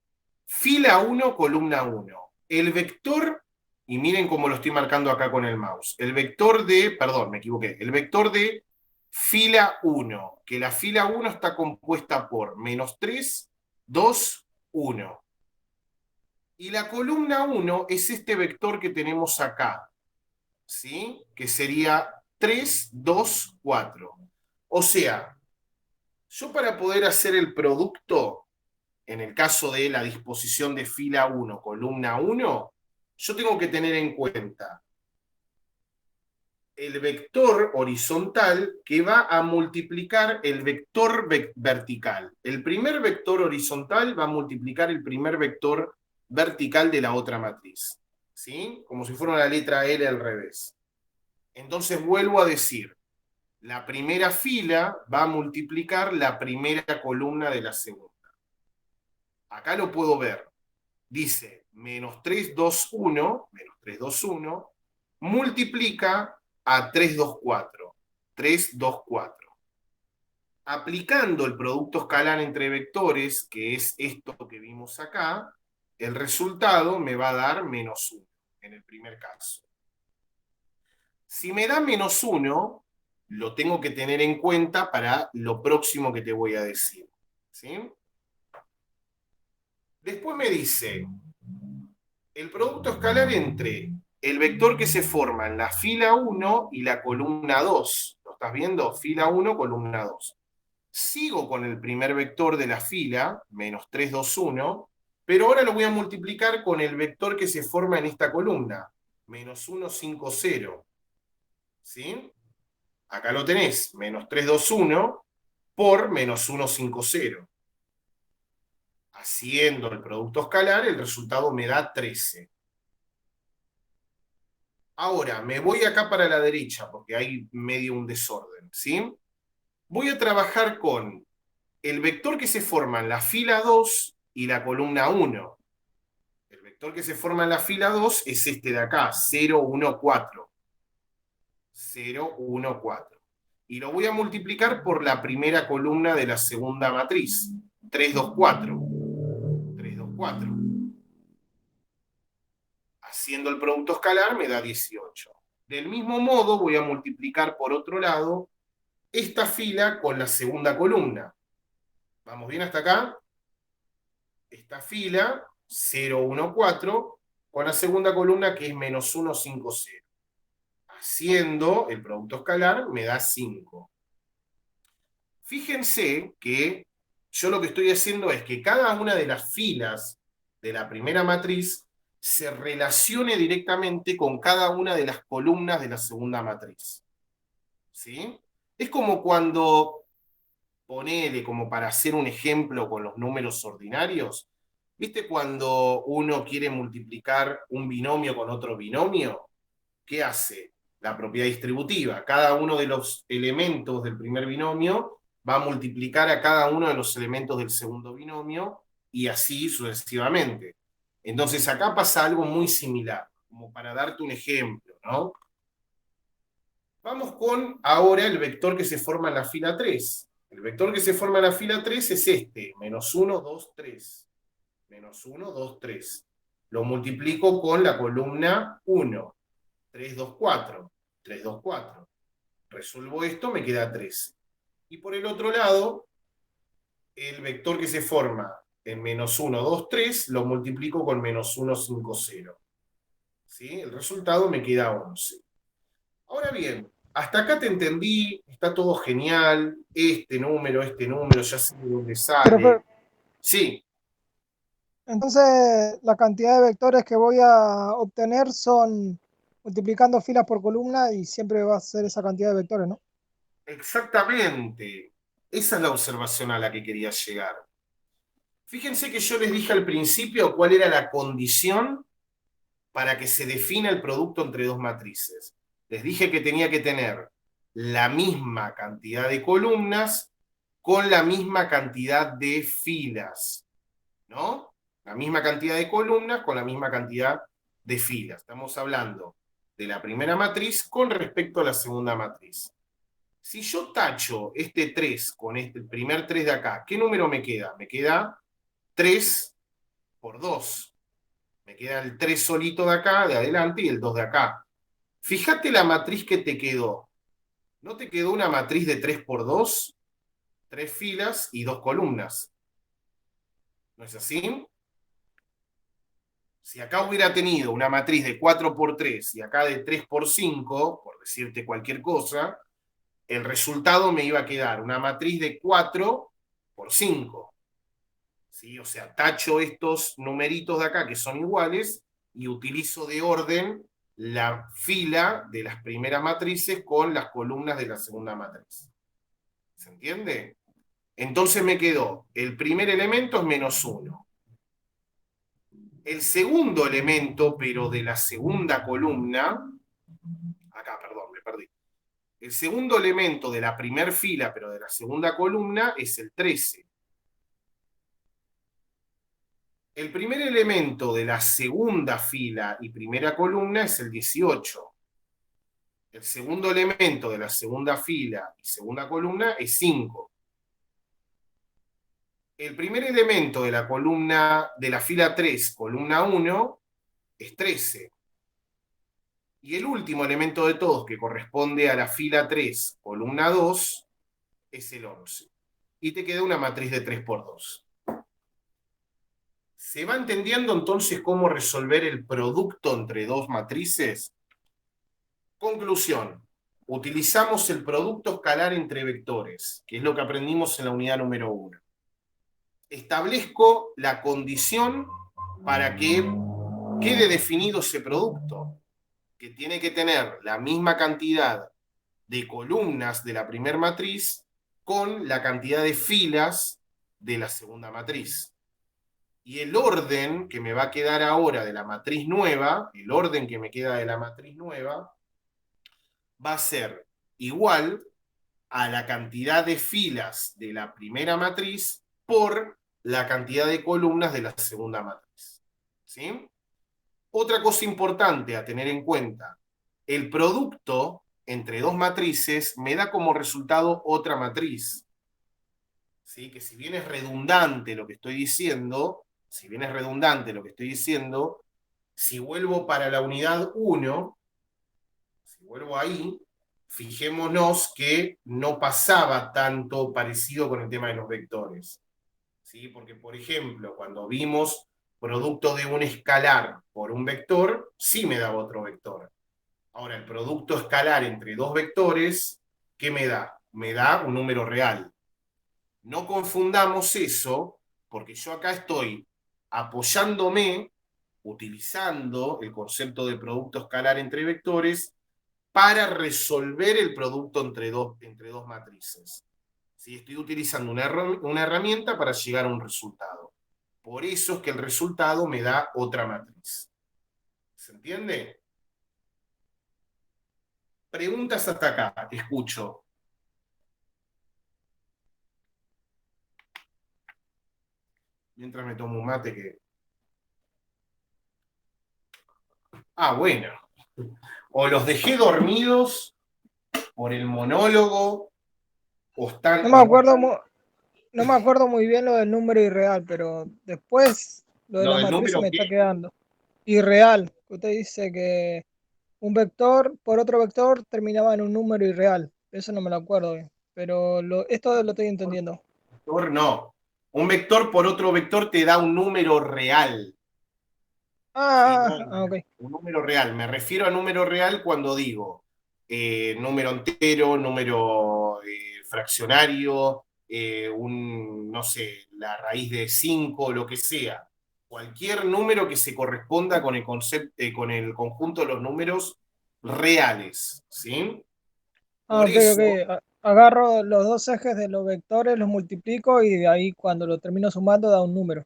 fila 1, columna 1. El vector, y miren cómo lo estoy marcando acá con el mouse, el vector de, perdón, me equivoqué, el vector de fila 1, que la fila 1 está compuesta por -3, 2, 1. Y la columna 1 es este vector que tenemos acá, ¿sí? Que sería 3, 2, 4. O sea, yo para poder hacer el producto, en el caso de la disposición de fila 1, columna 1, yo tengo que tener en cuenta el vector horizontal que va a multiplicar el vector vertical. El primer vector horizontal va a multiplicar el primer vector vertical de la otra matriz, ¿sí? Como si fuera la letra L al revés. Entonces vuelvo a decir, la primera fila va a multiplicar la primera columna de la segunda. Acá lo puedo ver. Dice -3, 2, 1, -3, 2, 1, multiplica a 3, 2, 4. 3, 2, 4. Aplicando el producto escalar entre vectores, que es esto que vimos acá, el resultado me va a dar -1 en el primer caso. Si me da -1, lo tengo que tener en cuenta para lo próximo que te voy a decir, ¿sí? Después me dice, el producto escalar entre el vector que se forma en la fila 1 y la columna 2. ¿Lo estás viendo? Fila 1, columna 2. Sigo con el primer vector de la fila, -3, 2, 1, pero ahora lo voy a multiplicar con el vector que se forma en esta columna, -1, 5, 0. ¿Sí? Acá lo tenés, -3, 2, 1 por -1, 5, 0. Haciendo el producto escalar, el resultado me da 13. Ahora, me voy acá para la derecha, porque hay medio un desorden, ¿sí? Voy a trabajar con el vector que se forma en la fila 2 y la columna 1. El vector que se forma en la fila 2 es este de acá, 0, 1, 4. 0, 1, 4. Y lo voy a multiplicar por la primera columna de la segunda matriz, 3, 2, 4. 3, 2, 4. Haciendo el producto escalar me da 18. Del mismo modo voy a multiplicar por otro lado esta fila con la segunda columna. ¿Vamos bien hasta acá? Esta fila, 0, 1, 4, con la segunda columna que es -1, 5, 0. Haciendo el producto escalar me da 5. Fíjense que yo lo que estoy haciendo es que cada una de las filas de la primera matriz se relacione directamente con cada una de las columnas de la segunda matriz. ¿Sí? Es como cuando, ponele como para hacer un ejemplo con los números ordinarios, ¿viste cuando uno quiere multiplicar un binomio con otro binomio? ¿Qué hace? La propiedad distributiva. Cada uno de los elementos del primer binomio va a multiplicar a cada uno de los elementos del segundo binomio y así sucesivamente. Entonces acá pasa algo muy similar, como para darte un ejemplo, ¿no? Vamos con ahora el vector que se forma en la fila 3. El vector que se forma en la fila 3 es este, -1, 2, 3. -1, 2, 3. Lo multiplico con la columna 1. 3, 2, 4. 3, 2, 4. Resuelvo esto, me queda 3. Y por el otro lado, el vector que se forma en -1, 2, 3, lo multiplico con -1, 5, 0. ¿Sí? El resultado me queda 11. Ahora bien, hasta acá te entendí, está todo genial, este número, ya sé de dónde sale.
Profe,
Sí,
entonces la cantidad de vectores que voy a obtener son multiplicando filas por columna y siempre va a ser esa cantidad de vectores, ¿no?
exactamente. Esa es la observación a la que quería llegar. Fíjense que yo les dije al principio cuál era la condición para que se defina el producto entre dos matrices. Les dije que tenía que tener la misma cantidad de columnas con la misma cantidad de filas, ¿no? La misma cantidad de columnas con la misma cantidad de filas. Estamos hablando de la primera matriz con respecto a la segunda matriz. Si yo tacho este 3 con este el primer 3 de acá, ¿qué número me queda? Me queda 3 por 2. Me queda el 3 solito de acá, de adelante, y el 2 de acá. Fíjate la matriz que te quedó. ¿No te quedó una matriz de 3 por 2? 3 filas y 2 columnas. ¿No es así? Si acá hubiera tenido una matriz de 4 por 3 y acá de 3 por 5, por decirte cualquier cosa, el resultado me iba a quedar una matriz de 4 por 5. ¿Sí? O sea, tacho estos numeritos de acá que son iguales y utilizo de orden la fila de las primeras matrices con las columnas de la segunda matriz. ¿Se entiende? Entonces me quedó, el primer elemento es -1. El segundo elemento, pero de la segunda columna, acá, perdón, me perdí. El segundo elemento de la primera fila, pero de la segunda columna, es el 13. El primer elemento de la segunda fila y primera columna es el 18. El segundo elemento de la segunda fila y segunda columna es 5. El primer elemento de la columna de la fila 3, columna 1, es 13. Y el último elemento de todos, que corresponde a la fila 3, columna 2, es el 11. Y te queda una matriz de 3 por 2. ¿Se va entendiendo entonces cómo resolver el producto entre dos matrices? Conclusión. Utilizamos el producto escalar entre vectores, que es lo que aprendimos en la unidad número 1. Establezco la condición para que quede definido ese producto, que tiene que tener la misma cantidad de columnas de la primera matriz con la cantidad de filas de la segunda matriz. Y el orden que me va a quedar ahora de la matriz nueva, el orden que me queda de la matriz nueva, va a ser igual a la cantidad de filas de la primera matriz por la cantidad de columnas de la segunda matriz. ¿Sí? Otra cosa importante a tener en cuenta, el producto entre dos matrices me da como resultado otra matriz. ¿Sí? Que si bien es redundante lo que estoy diciendo, si vuelvo para la unidad 1, si vuelvo ahí, fijémonos que no pasaba tanto parecido con el tema de los vectores. ¿Sí? Porque, por ejemplo, cuando vimos producto de un escalar por un vector, sí me daba otro vector. Ahora, el producto escalar entre dos vectores, ¿qué me da? Me da un número real. No confundamos eso, porque yo acá estoy apoyándome, utilizando el concepto de producto escalar entre vectores, para resolver el producto entre dos matrices. ¿Sí? Estoy utilizando una herramienta para llegar a un resultado. Por eso es que el resultado me da otra matriz. ¿Se entiende? Preguntas hasta acá, escucho. Mientras me tomo un mate que... Ah, bueno. O los dejé dormidos por el monólogo, o están...
No me acuerdo muy bien lo del número irreal, pero después lo de
¿Lo
las
del
matrices
número
me
qué?
está quedando. Irreal. Usted dice que un vector por otro vector terminaba en un número irreal. Eso no me lo acuerdo bien. Pero esto lo estoy entendiendo.
Vector no. Un vector por otro vector te da un número real. ¿Sí? No,
Ok.
un número real. Me refiero a número real cuando digo número entero, número fraccionario, no sé, la raíz de 5, lo que sea. Cualquier número que se corresponda con el con el conjunto de los números reales. ¿Sí? Por
Ok.
eso,
Agarro los dos ejes de los vectores, los multiplico y de ahí cuando lo termino sumando da un número.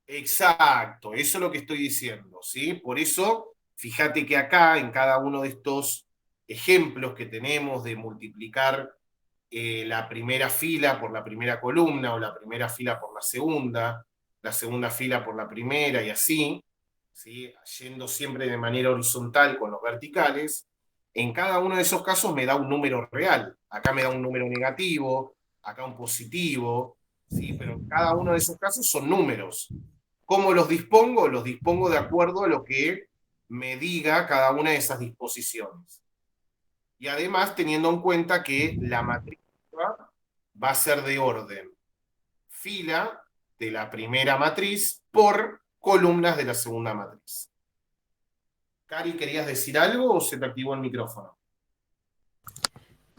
exacto, eso es lo que estoy diciendo, ¿sí? Por eso, fíjate que acá, en cada uno de estos ejemplos que tenemos de multiplicar la primera fila por la primera columna, o la primera fila por la segunda fila por la primera, y así, ¿sí? Yendo siempre de manera horizontal con los verticales, en cada uno de esos casos me da un número real. Acá me da un número negativo, acá un positivo, ¿sí? Pero en cada uno de esos casos son números. ¿Cómo los dispongo? Los dispongo de acuerdo a lo que me diga cada una de esas disposiciones. Y además teniendo en cuenta que la matriz va a ser de orden fila de la primera matriz por columnas de la segunda matriz. Cari, ¿querías decir algo o se te activó el micrófono?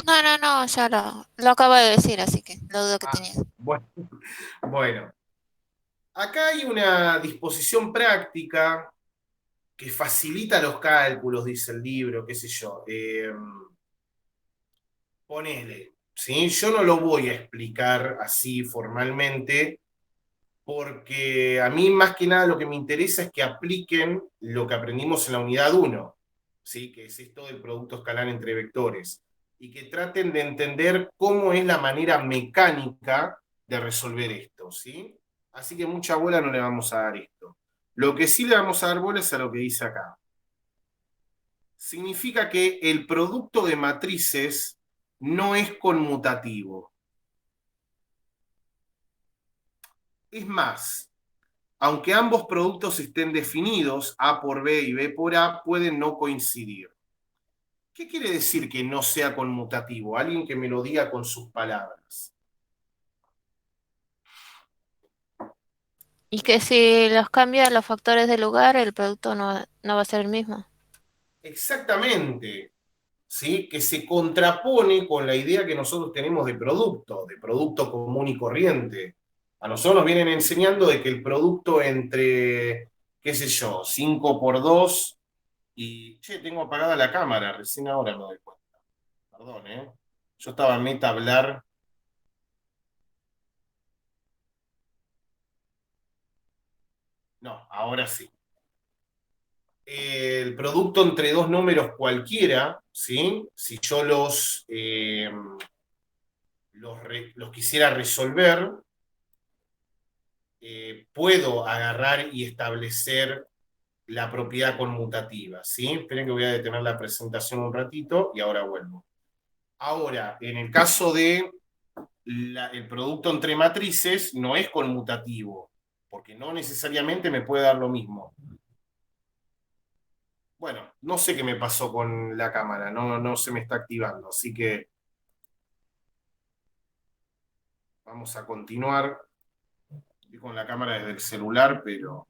No, ya lo acabo de decir, así que la duda que tenía.
Bueno, acá hay una disposición práctica que facilita los cálculos, dice el libro, qué sé yo. Ponele, ¿sí? Yo no lo voy a explicar así formalmente, porque a mí más que nada lo que me interesa es que apliquen lo que aprendimos en la unidad 1, ¿sí? Que es esto del producto escalar entre vectores, y que traten de entender cómo es la manera mecánica de resolver esto, ¿sí? Así que mucha bola no le vamos a dar esto. Lo que sí le vamos a dar bola es a lo que dice acá. Significa que el producto de matrices no es conmutativo. Es más, aunque ambos productos estén definidos, A por B y B por A, pueden no coincidir. ¿Qué quiere decir que no sea conmutativo? Alguien que me lo diga con sus palabras.
Y que si los cambian los factores de lugar, el producto no va a ser el mismo.
Exactamente, ¿sí? Que se contrapone con la idea que nosotros tenemos de producto común y corriente. A nosotros nos vienen enseñando de que el producto entre, qué sé yo, 5 por 2 y... Che, tengo apagada la cámara, recién ahora me doy cuenta. Perdón, ¿eh? Yo estaba en meta a hablar. No, ahora sí. El producto entre dos números cualquiera, ¿sí? Si yo los quisiera resolver, puedo agarrar y establecer la propiedad conmutativa, ¿sí? Esperen que voy a detener la presentación un ratito y ahora vuelvo. Ahora, en el caso de el producto entre matrices, no es conmutativo, porque no necesariamente me puede dar lo mismo. Bueno, no sé qué me pasó con la cámara, no se me está activando, así que vamos a continuar. Estoy con la cámara desde el celular, pero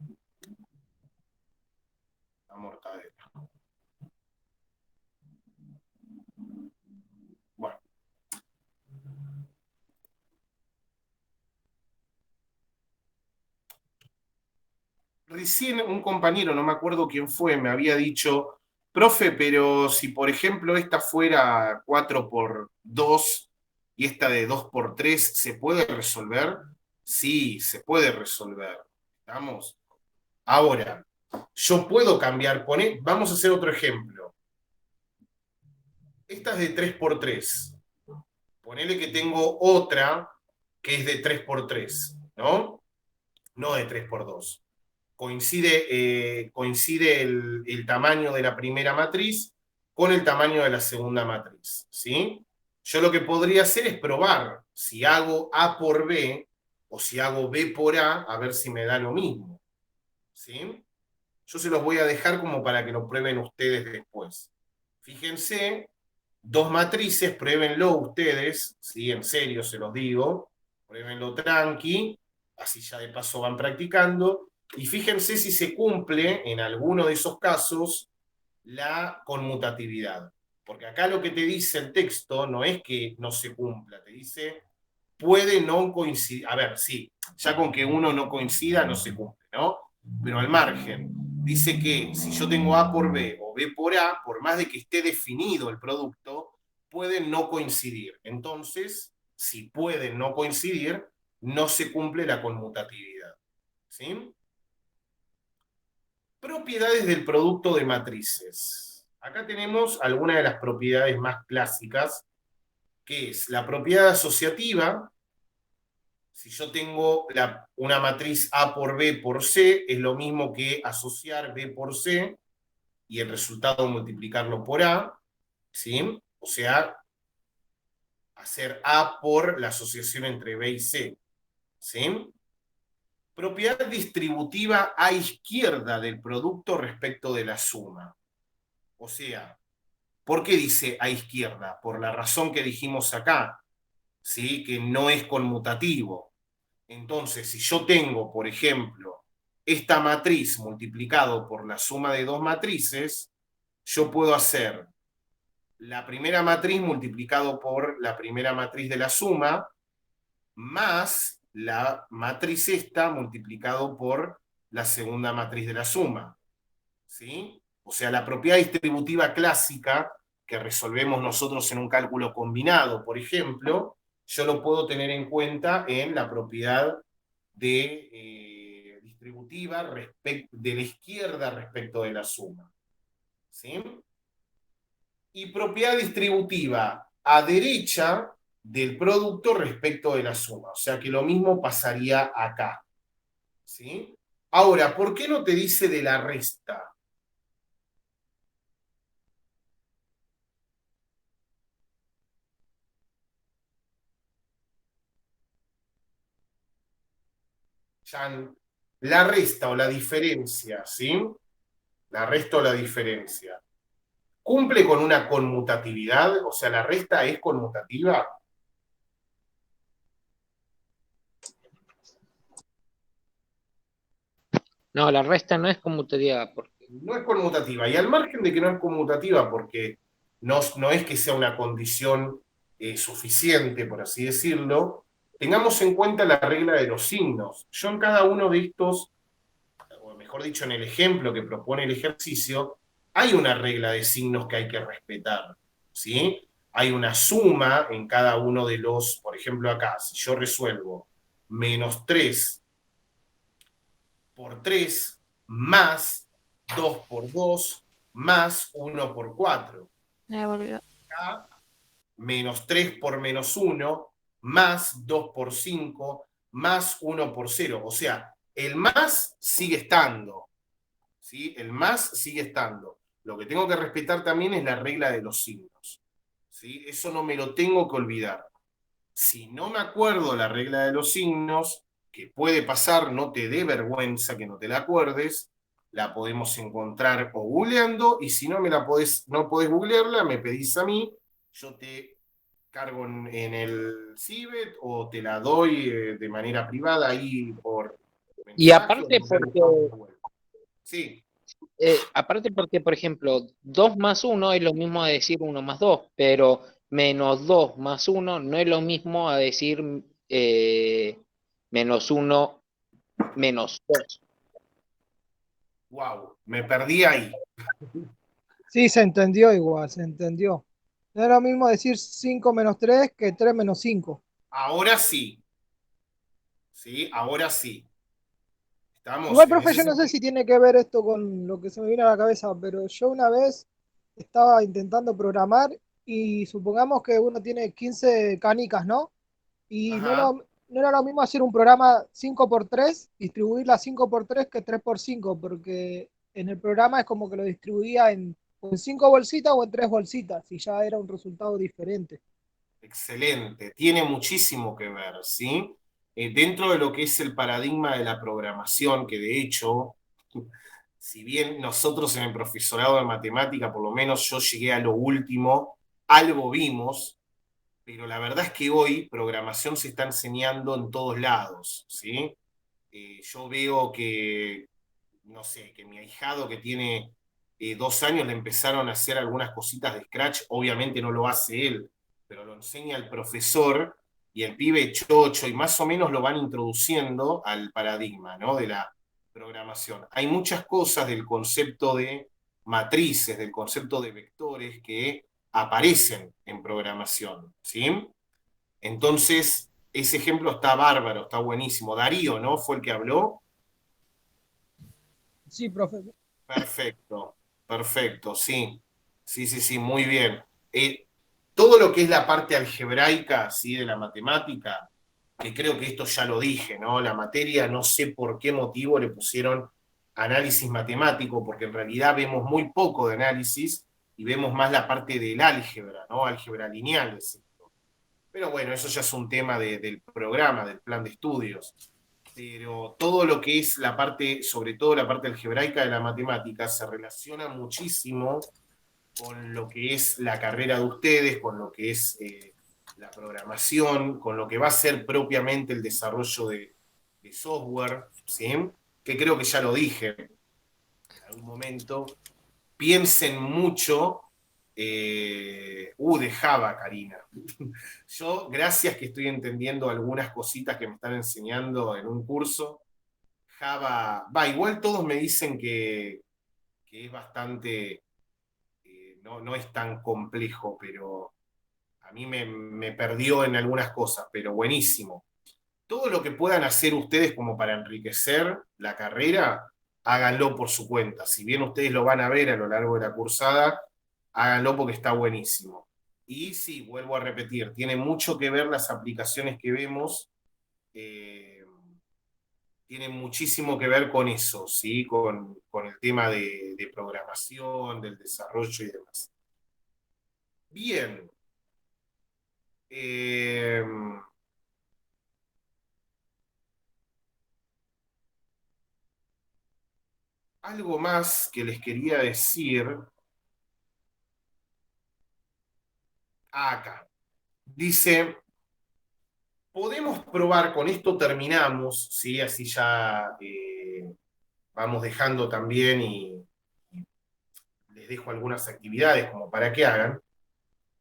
la mortadela. Bueno. Recién un compañero, no me acuerdo quién fue, me había dicho, profe, pero si por ejemplo esta fuera 4 por 2 y esta de 2 por 3, ¿se puede resolver? Sí, se puede resolver. ¿Estamos? Ahora, yo puedo cambiar, vamos a hacer otro ejemplo. Esta es de 3 por 3. Ponele que tengo otra que es de 3 por 3, ¿no? No de 3 por 2. Coincide el tamaño de la primera matriz con el tamaño de la segunda matriz, ¿sí? Yo lo que podría hacer es probar si hago A por B o si hago B por A ver si me da lo mismo, ¿sí? Yo se los voy a dejar como para que lo prueben ustedes después. Fíjense, dos matrices, pruébenlo ustedes, ¿sí? En serio se los digo, pruébenlo tranqui, así ya de paso van practicando. Y fíjense si se cumple en alguno de esos casos la conmutatividad. Porque acá lo que te dice el texto no es que no se cumpla, te dice puede no coincidir. A ver, sí, ya con que uno no coincida no se cumple, ¿no? Pero al margen, dice que si yo tengo A por B o B por A, por más de que esté definido el producto, pueden no coincidir. Entonces, si pueden no coincidir, no se cumple la conmutatividad. ¿Sí? Propiedades del producto de matrices. Acá tenemos algunas de las propiedades más clásicas, que es la propiedad asociativa. Si yo tengo una matriz A por B por C, es lo mismo que asociar B por C y el resultado multiplicarlo por A. ¿sí? O sea, hacer A por la asociación entre B y C, ¿sí? Propiedad distributiva a izquierda del producto respecto de la suma. O sea, ¿por qué dice a izquierda? Por la razón que dijimos acá, ¿sí? Que no es conmutativo. Entonces, si yo tengo, por ejemplo, esta matriz multiplicado por la suma de dos matrices, yo puedo hacer la primera matriz multiplicado por la primera matriz de la suma, más la matriz esta multiplicado por la segunda matriz de la suma. ¿Sí? O sea, la propiedad distributiva clásica que resolvemos nosotros en un cálculo combinado, por ejemplo, yo lo puedo tener en cuenta en la propiedad distributiva de la izquierda respecto de la suma. ¿Sí? Y propiedad distributiva a derecha del producto respecto de la suma. O sea que lo mismo pasaría acá. ¿Sí? Ahora, ¿por qué no te dice de la resta? La resta o la diferencia, ¿sí? La resta o la diferencia. ¿Cumple con una conmutatividad? O sea, ¿la resta es conmutativa?
No, la resta no es conmutativa.
No es conmutativa. Y al margen de que no es conmutativa, porque no es que sea una condición suficiente, por así decirlo, tengamos en cuenta la regla de los signos. Yo en cada uno de estos, o mejor dicho, en el ejemplo que propone el ejercicio, hay una regla de signos que hay que respetar, ¿sí? Hay una suma en cada uno de los, por ejemplo acá, si yo resuelvo menos 3 por 3 más 2 por 2 más 1 por 4.
Me volvió.
Acá, menos 3 por menos 1 más 2 por 5 más 1 por 0. O sea, el más sigue estando. ¿Sí? El más sigue estando. Lo que tengo que respetar también es la regla de los signos. ¿Sí? Eso no me lo tengo que olvidar. Si no me acuerdo la regla de los signos, que puede pasar, no te dé vergüenza que no te la acuerdes, la podemos encontrar o googleando, y si no no podés googlearla, me pedís a mí, yo te cargo en el Cibet o te la doy de manera privada ahí por mensaje.
Y aparte porque,
sí.
aparte porque, por ejemplo, 2 más 1 es lo mismo a decir 1 más 2, pero menos 2 más 1 no es lo mismo a decir menos 1 menos 2.
Wow, me perdí ahí.
Sí, se entendió igual, se entendió. No es lo mismo decir 5 menos 3 que 3 menos 5.
Ahora sí. Sí, ahora sí. Estamos
Igual,
en
profe,
ese
yo no sé
sentido.
si tiene que ver esto con lo que se me viene a la cabeza, pero yo una vez estaba intentando programar y supongamos que uno tiene 15 canicas, ¿no? Y
Ajá,
no era lo mismo hacer un programa 5 por 3, distribuir las 5 por 3 que 3 por 5, porque en el programa es como que lo distribuía o en 5 bolsitas o en 3 bolsitas, y ya era un resultado diferente.
excelente. Tiene muchísimo que ver, ¿sí? Dentro de lo que es el paradigma de la programación, que de hecho, si bien nosotros en el profesorado de matemática, por lo menos yo llegué a lo último, algo vimos, pero la verdad es que hoy programación se está enseñando en todos lados, ¿sí? Yo veo que, no sé, que mi ahijado que tiene 2 años le empezaron a hacer algunas cositas de Scratch, obviamente no lo hace él, pero lo enseña el profesor y el pibe chocho y más o menos lo van introduciendo al paradigma, ¿no? De la programación. Hay muchas cosas del concepto de matrices, del concepto de vectores que aparecen en programación, ¿sí? Entonces, ese ejemplo está bárbaro, está buenísimo. Darío, ¿no? Fue el que habló.
Sí, profe.
Perfecto, perfecto, sí. Sí, sí, sí, muy bien. Todo lo que es la parte algebraica, ¿sí? De la matemática, que creo que esto ya lo dije, ¿no? La materia, no sé por qué motivo le pusieron análisis matemático, porque en realidad vemos muy poco de análisis y vemos más la parte del álgebra, ¿no? Álgebra lineal, etc. Pero bueno, eso ya es un tema del programa, del plan de estudios. Pero todo lo que es la parte, sobre todo la parte algebraica de la matemática, se relaciona muchísimo con lo que es la carrera de ustedes, con lo que es la programación, con lo que va a ser propiamente el desarrollo de software, ¿sí? Que creo que ya lo dije en algún momento. Piensen mucho de Java, Karina. Yo, gracias que estoy entendiendo algunas cositas que me están enseñando en un curso. Java, igual todos me dicen que es bastante, no es tan complejo, pero a mí me perdió en algunas cosas, pero buenísimo. Todo lo que puedan hacer ustedes como para enriquecer la carrera, háganlo por su cuenta. Si bien ustedes lo van a ver a lo largo de la cursada, háganlo porque está buenísimo. Y sí, vuelvo a repetir, tiene mucho que ver las aplicaciones que vemos, tienen muchísimo que ver con eso, ¿sí? Con el tema de programación, del desarrollo y demás. Bien. Algo más que les quería decir. Acá. Dice, podemos probar, con esto terminamos, ¿sí? Así ya vamos dejando también y les dejo algunas actividades como para que hagan.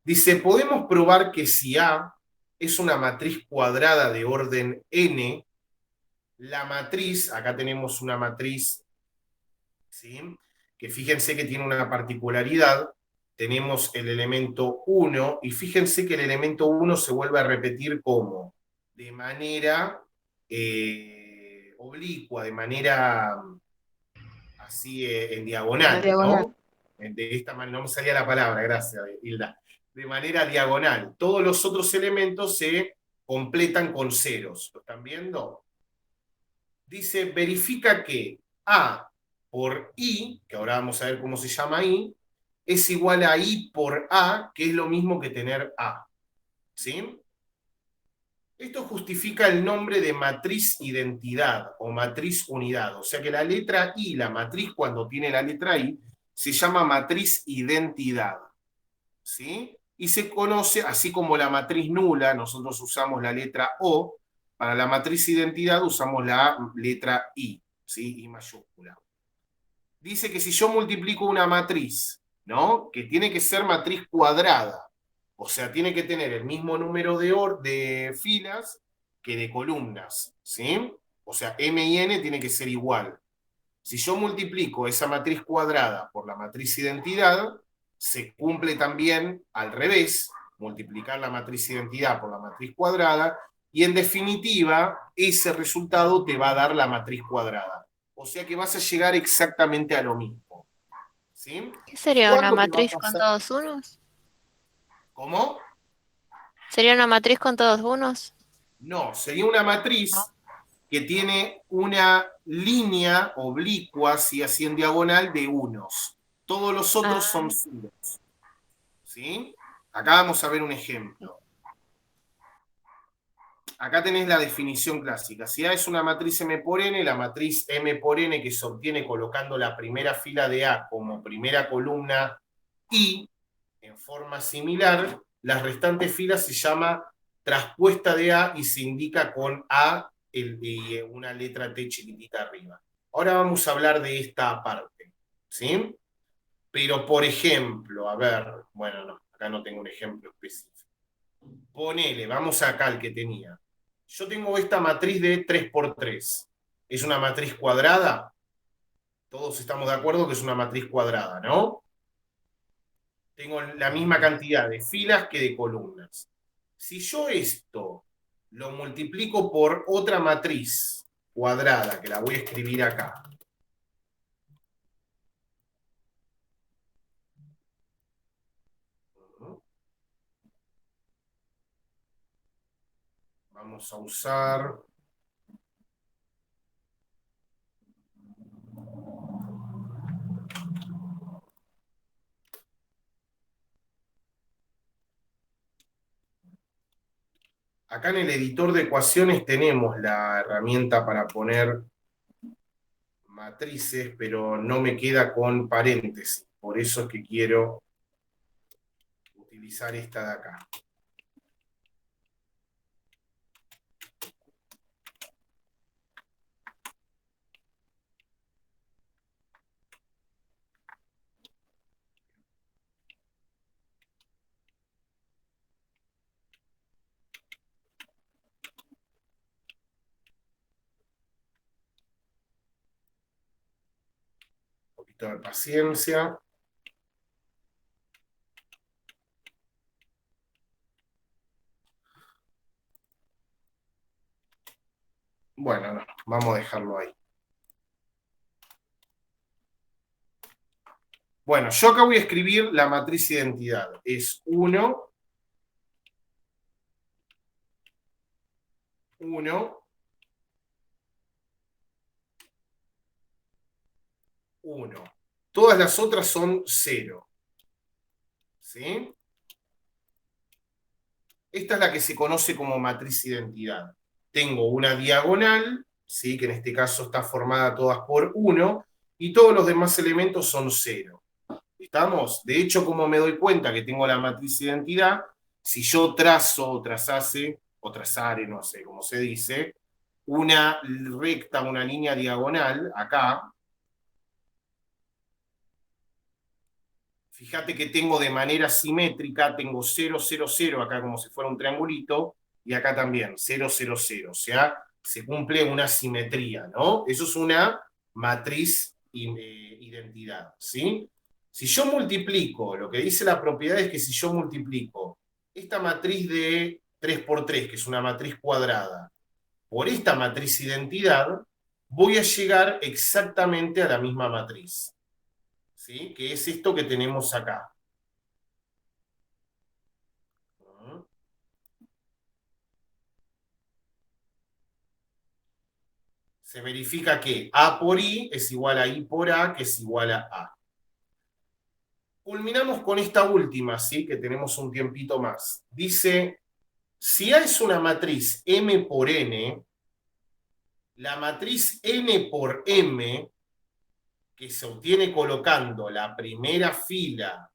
Dice, podemos probar que si A es una matriz cuadrada de orden n, la matriz, acá tenemos una matriz, ¿sí? Que fíjense que tiene una particularidad, tenemos el elemento 1, y fíjense que el elemento 1 se vuelve a repetir como de manera oblicua, de manera así en diagonal, ¿no? De esta manera, no me salía la palabra, gracias, Hilda. De manera diagonal. Todos los otros elementos se completan con ceros. ¿Lo están viendo? Dice, verifica que A por I, que ahora vamos a ver cómo se llama I, es igual a I por A, que es lo mismo que tener A. ¿Sí? Esto justifica el nombre de matriz identidad o matriz unidad. O sea que la letra I, la matriz cuando tiene la letra I, se llama matriz identidad. ¿Sí? Y se conoce, así como la matriz nula, nosotros usamos la letra O, para la matriz identidad usamos la letra I, ¿sí? I mayúscula. Dice que si yo multiplico una matriz, ¿no? Que tiene que ser matriz cuadrada, o sea, tiene que tener el mismo número de filas que de columnas, ¿sí? O sea, M y N tiene que ser igual. Si yo multiplico esa matriz cuadrada por la matriz identidad, se cumple también al revés, multiplicar la matriz identidad por la matriz cuadrada, y en definitiva, ese resultado te va a dar la matriz cuadrada. O sea que vas a llegar exactamente a lo mismo. ¿Sí?
¿Qué sería una
¿Cuándo te va a
matriz con
pasar?
todos unos?
¿Cómo?
¿Sería una matriz con todos unos?
No, sería una matriz que tiene una línea oblicua, así en diagonal, de unos. Todos los otros
Ah,
son ceros. ¿Sí? Acá vamos a ver un ejemplo. Acá tenés la definición clásica. Si A es una matriz M por N, la matriz M por N que se obtiene colocando la primera fila de A como primera columna I, en forma similar, las restantes filas se llama traspuesta de A y se indica con A y una letra T chiquitita arriba. Ahora vamos a hablar de esta parte. ¿Sí? Pero, por ejemplo, a ver, bueno, no, acá no tengo un ejemplo específico. Ponele, vamos acá al que tenía. Yo tengo esta matriz de 3 por 3. ¿Es una matriz cuadrada? Todos estamos de acuerdo que es una matriz cuadrada, ¿no? Tengo la misma cantidad de filas que de columnas. Si yo esto lo multiplico por otra matriz cuadrada, que la voy a escribir acá. Vamos a usar... Acá en el editor de ecuaciones tenemos la herramienta para poner matrices, pero no me queda con paréntesis. Por eso es que quiero utilizar esta de acá. Un poquito de paciencia. Bueno, no, vamos a dejarlo ahí. Bueno, yo acá voy a escribir la matriz identidad. Es 1, 1, 1. Todas las otras son 0. ¿Sí? Esta es la que se conoce como matriz identidad. Tengo una diagonal, ¿sí? Que en este caso está formada todas por 1, y todos los demás elementos son 0. ¿Estamos? De hecho, como me doy cuenta que tengo la matriz identidad, si yo trazo o trazase, o trazare, no sé cómo se dice, una recta, una línea diagonal, acá, fíjate que tengo de manera simétrica, tengo 0, 0, 0, acá como si fuera un triangulito, y acá también, 0, 0, 0. O sea, se cumple una simetría, ¿no? Eso es una matriz identidad, ¿sí? Si yo multiplico, lo que dice la propiedad es que si yo multiplico esta matriz de 3 por 3, que es una matriz cuadrada, por esta matriz identidad, voy a llegar exactamente a la misma matriz. ¿Sí? Que es esto que tenemos acá. Se verifica que A por I es igual a I por A, que es igual a A. Culminamos con esta última, ¿sí? Que tenemos un tiempito más. Dice, si A es una matriz M por N, la matriz N por M, que se obtiene colocando la primera fila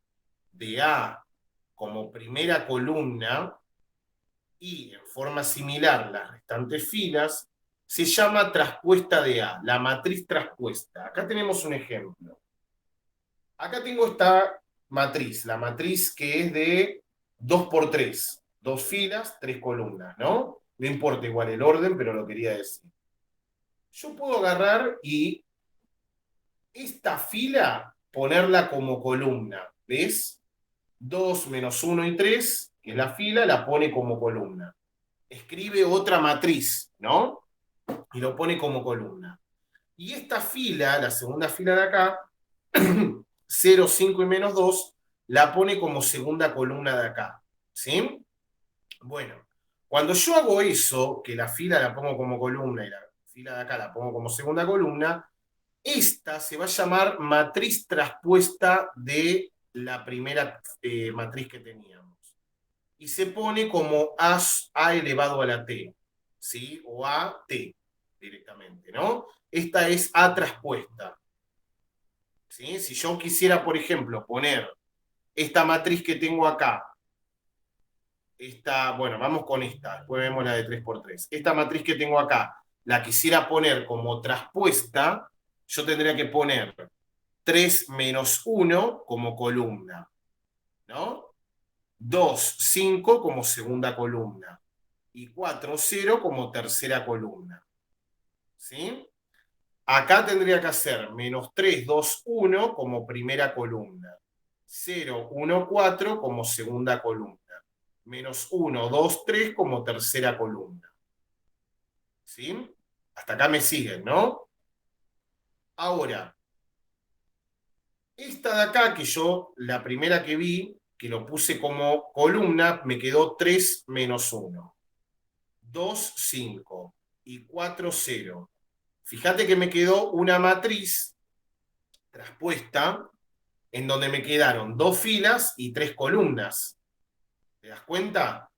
de A como primera columna, y en forma similar las restantes filas, se llama traspuesta de A, la matriz traspuesta. Acá tenemos un ejemplo. Acá tengo esta matriz, la matriz que es de 2 por 3, 2 filas, 3 columnas, ¿no? No importa igual el orden, pero lo quería decir. Yo puedo agarrar y esta fila ponerla como columna, ¿ves? 2 menos 1 y 3, que es la fila, la pone como columna. Escribe otra matriz, ¿no? Y lo pone como columna. Y esta fila, la segunda fila de acá, 0, 5 y menos 2, la pone como segunda columna de acá. ¿Sí? Bueno, cuando yo hago eso, que la fila la pongo como columna y la fila de acá la pongo como segunda columna, esta se va a llamar matriz traspuesta de la primera matriz que teníamos. Y se pone como A elevado a la T, ¿sí? O AT directamente, ¿no? Esta es A traspuesta. ¿Sí? Si yo quisiera, por ejemplo, poner esta matriz que tengo acá, bueno, vamos con esta, después vemos la de 3 por 3. Esta matriz que tengo acá, la quisiera poner como traspuesta, yo tendría que poner 3 menos 1 como columna, ¿no? 2, 5 como segunda columna y 4, 0 como tercera columna. ¿Sí? Acá tendría que hacer menos 3, 2, 1 como primera columna, 0, 1, 4 como segunda columna, menos 1, 2, 3 como tercera columna. ¿Sí? Hasta acá me siguen, ¿no? Ahora, esta de acá, que yo, la primera que vi, que lo puse como columna, me quedó 3 menos 1. 2, 5 y 4, 0. Fíjate que me quedó una matriz traspuesta en donde me quedaron 2 filas y 3 columnas. ¿Te das cuenta?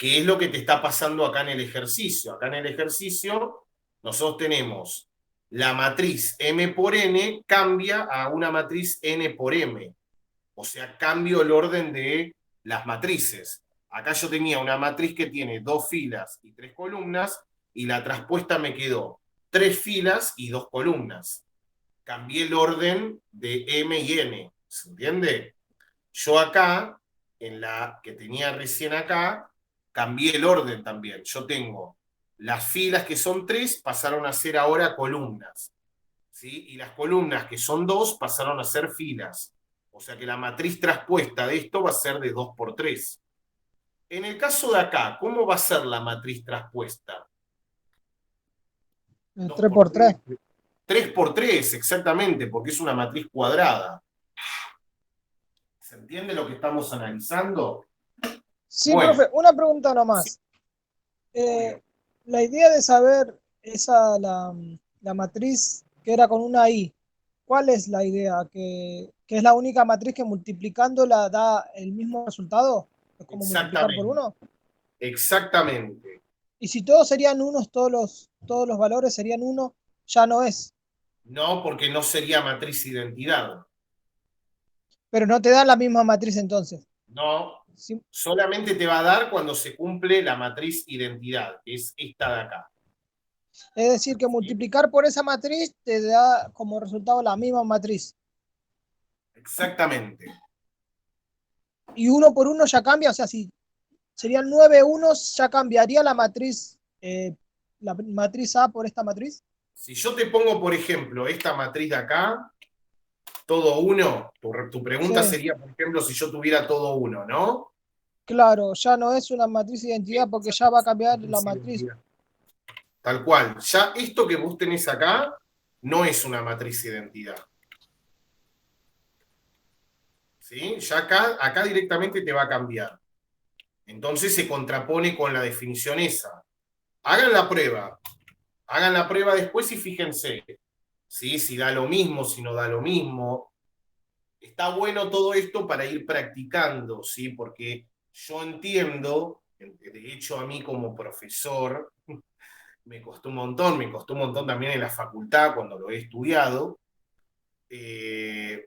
¿Qué es lo que te está pasando acá en el ejercicio? Acá en el ejercicio nosotros tenemos la matriz M por N cambia a una matriz N por M. O sea, cambio el orden de las matrices. Acá yo tenía una matriz que tiene 2 filas y 3 columnas, y la traspuesta me quedó 3 filas y 2 columnas. Cambié el orden de M y N, ¿se entiende? Yo acá, en la que tenía recién acá, cambié el orden también. Yo tengo las filas que son 3, pasaron a ser ahora columnas, ¿sí? Y las columnas que son 2 pasaron a ser filas. O sea que la matriz traspuesta de esto va a ser de 2 por 3. En el caso de acá, ¿cómo va a ser la matriz traspuesta?
3 por 3.
3 por 3, exactamente, porque es una matriz cuadrada. ¿Se entiende lo que estamos analizando?
Sí,
Bueno.
profe, una pregunta nomás. La idea de saber la matriz que era con una I, ¿cuál es la idea? ¿Que es la única matriz que multiplicándola da el mismo resultado? ¿Es como multiplicar por uno?
Exactamente.
Y si todos serían unos, todos los valores serían uno, ya no es.
No, porque no sería matriz identidad.
Pero no te dan la misma matriz entonces.
No,
Sí.
solamente te va a dar cuando se cumple la matriz identidad, que es esta de acá.
Es decir, que multiplicar por esa matriz te da como resultado la misma matriz.
Exactamente.
Y uno por uno ya cambia, o sea, si serían 9 unos, ya cambiaría la matriz A por esta matriz.
Si yo te pongo, por ejemplo, esta matriz de acá, todo uno, tu pregunta
Sí.
sería, por ejemplo, si yo tuviera todo uno, ¿no?
Claro, ya no es una matriz de identidad porque ya va a cambiar la matriz.
Tal cual. Ya esto que vos tenés acá no es una matriz identidad. ¿Sí? Ya acá directamente te va a cambiar. Entonces se contrapone con la definición esa. Hagan la prueba después y fíjense, ¿sí? Si da lo mismo, si no da lo mismo. Está bueno todo esto para ir practicando, ¿sí? Porque yo entiendo, de hecho a mí como profesor, me costó un montón también en la facultad cuando lo he estudiado, el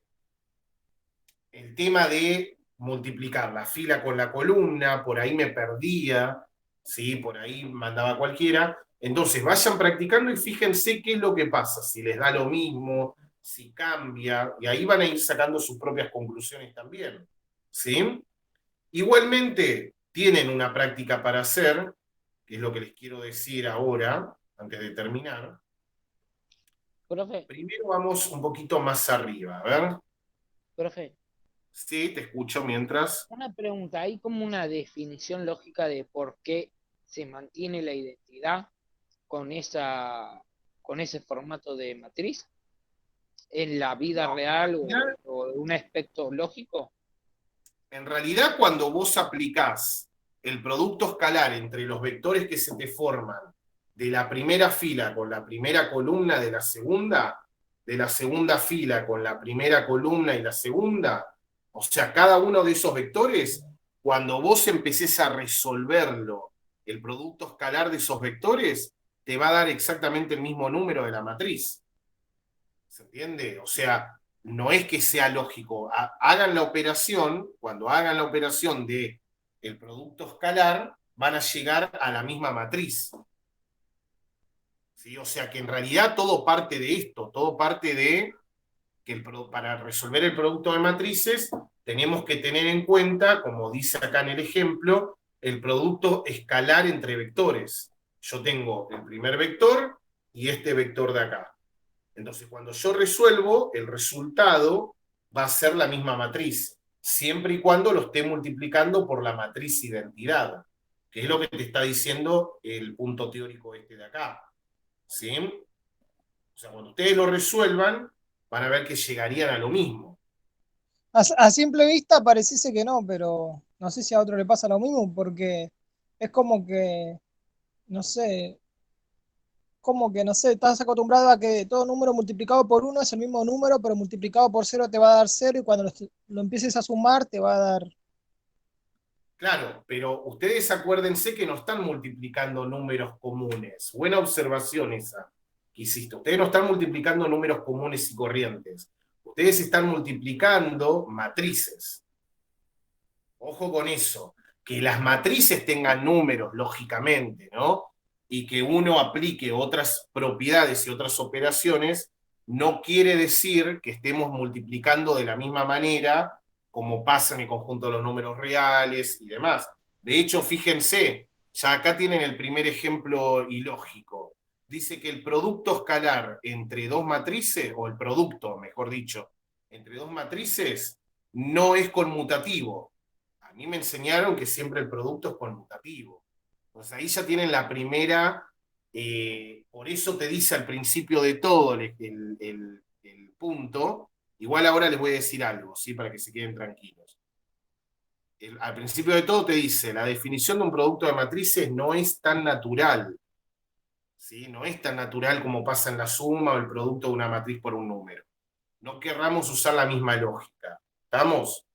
tema de multiplicar la fila con la columna, por ahí me perdía, ¿sí? Por ahí mandaba cualquiera. Entonces vayan practicando y fíjense qué es lo que pasa, si les da lo mismo, si cambia, y ahí van a ir sacando sus propias conclusiones también, ¿sí? Igualmente, tienen una práctica para hacer, que es lo que les quiero decir ahora, antes de terminar.
Profe,
Primero vamos un poquito más arriba, a ver.
profe,
Sí, te escucho mientras.
una pregunta, ¿hay como una definición lógica de por qué se mantiene la identidad con ese formato de matriz? ¿En la vida real o un aspecto lógico?
En realidad, cuando vos aplicás el producto escalar entre los vectores que se te forman de la primera fila con la primera columna de la segunda fila con la primera columna y la segunda, o sea, cada uno de esos vectores, cuando vos empecés a resolverlo, el producto escalar de esos vectores, te va a dar exactamente el mismo número de la matriz. ¿Se entiende? O sea, no es que sea lógico. Hagan la operación, cuando hagan la operación de el producto escalar, van a llegar a la misma matriz. ¿Sí? O sea que en realidad todo parte de esto, todo parte de que para resolver el producto de matrices tenemos que tener en cuenta, como dice acá en el ejemplo, el producto escalar entre vectores. Yo tengo el primer vector y este vector de acá. Entonces, cuando yo resuelvo, el resultado va a ser la misma matriz, siempre y cuando lo esté multiplicando por la matriz identidad, que es lo que te está diciendo el punto teórico este de acá. ¿Sí? O sea, cuando ustedes lo resuelvan, van a ver que llegarían a lo mismo.
A simple vista pareciese que no, pero no sé si a otro le pasa lo mismo, porque es como que, no sé, estás acostumbrado a que todo número multiplicado por 1 es el mismo número, pero multiplicado por 0 te va a dar 0 y cuando lo empieces a sumar te va a dar
Claro, pero ustedes acuérdense que no están multiplicando números comunes. Buena observación esa que hiciste. Ustedes no están multiplicando números comunes y corrientes. Ustedes están multiplicando matrices. Ojo con eso. Que las matrices tengan números, lógicamente, ¿no? Y que uno aplique otras propiedades y otras operaciones, no quiere decir que estemos multiplicando de la misma manera como pasa en el conjunto de los números reales y demás. De hecho, fíjense, ya acá tienen el primer ejemplo ilógico. Dice que el producto escalar entre dos matrices, o el producto, mejor dicho, entre dos matrices, no es conmutativo. A mí me enseñaron que siempre el producto es conmutativo. Pues ahí ya tienen la primera, por eso te dice al principio de todo el punto. Igual ahora les voy a decir algo, ¿sí? Para que se queden tranquilos. Al principio de todo te dice, la definición de un producto de matrices no es tan natural, ¿sí? No es tan natural como pasa en la suma o el producto de una matriz por un número. No querramos usar la misma lógica. ¿Estamos?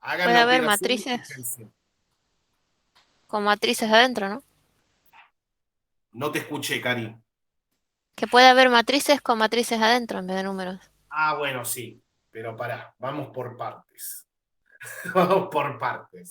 Hagan
Puede
la
haber
operación y
matrices
fíjense.
con matrices adentro, ¿no?
No te escuché, Cari.
Que puede haber matrices con matrices adentro en vez de números.
Ah, bueno, sí, pero pará, vamos por partes. Vamos por partes.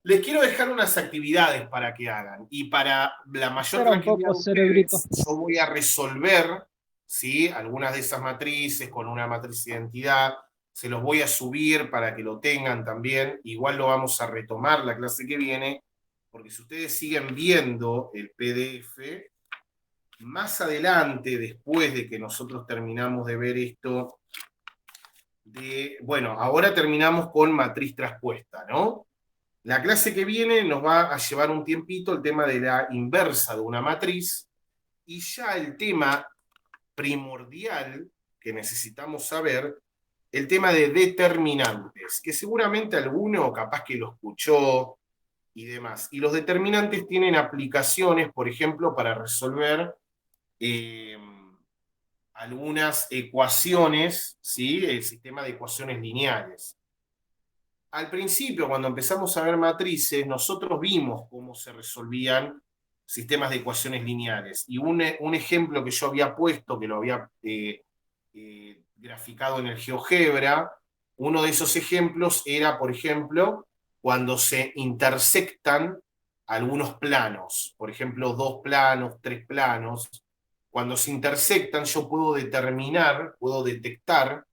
Les quiero dejar unas actividades para que hagan y para la mayor
Espera un
tranquilidad
poco,
de
cerebrito.
ustedes, yo voy a resolver, ¿sí? Algunas de esas matrices con una matriz de identidad, se los voy a subir para que lo tengan también, igual lo vamos a retomar la clase que viene, porque si ustedes siguen viendo el PDF, más adelante, después de que nosotros terminamos de ver esto, bueno, ahora terminamos con matriz traspuesta, ¿no? La clase que viene nos va a llevar un tiempito el tema de la inversa de una matriz, y ya el tema primordial que necesitamos saber, el tema de determinantes, que seguramente alguno capaz que lo escuchó y demás. Y los determinantes tienen aplicaciones, por ejemplo, para resolver algunas ecuaciones, ¿sí? El sistema de ecuaciones lineales. Al principio, cuando empezamos a ver matrices, nosotros vimos cómo se resolvían sistemas de ecuaciones lineales. Y un ejemplo que yo había puesto, que lo había graficado en el GeoGebra, uno de esos ejemplos era, por ejemplo, cuando se intersectan algunos planos, por ejemplo, 2 planos, 3 planos. Cuando se intersectan, yo puedo determinar, puedo detectar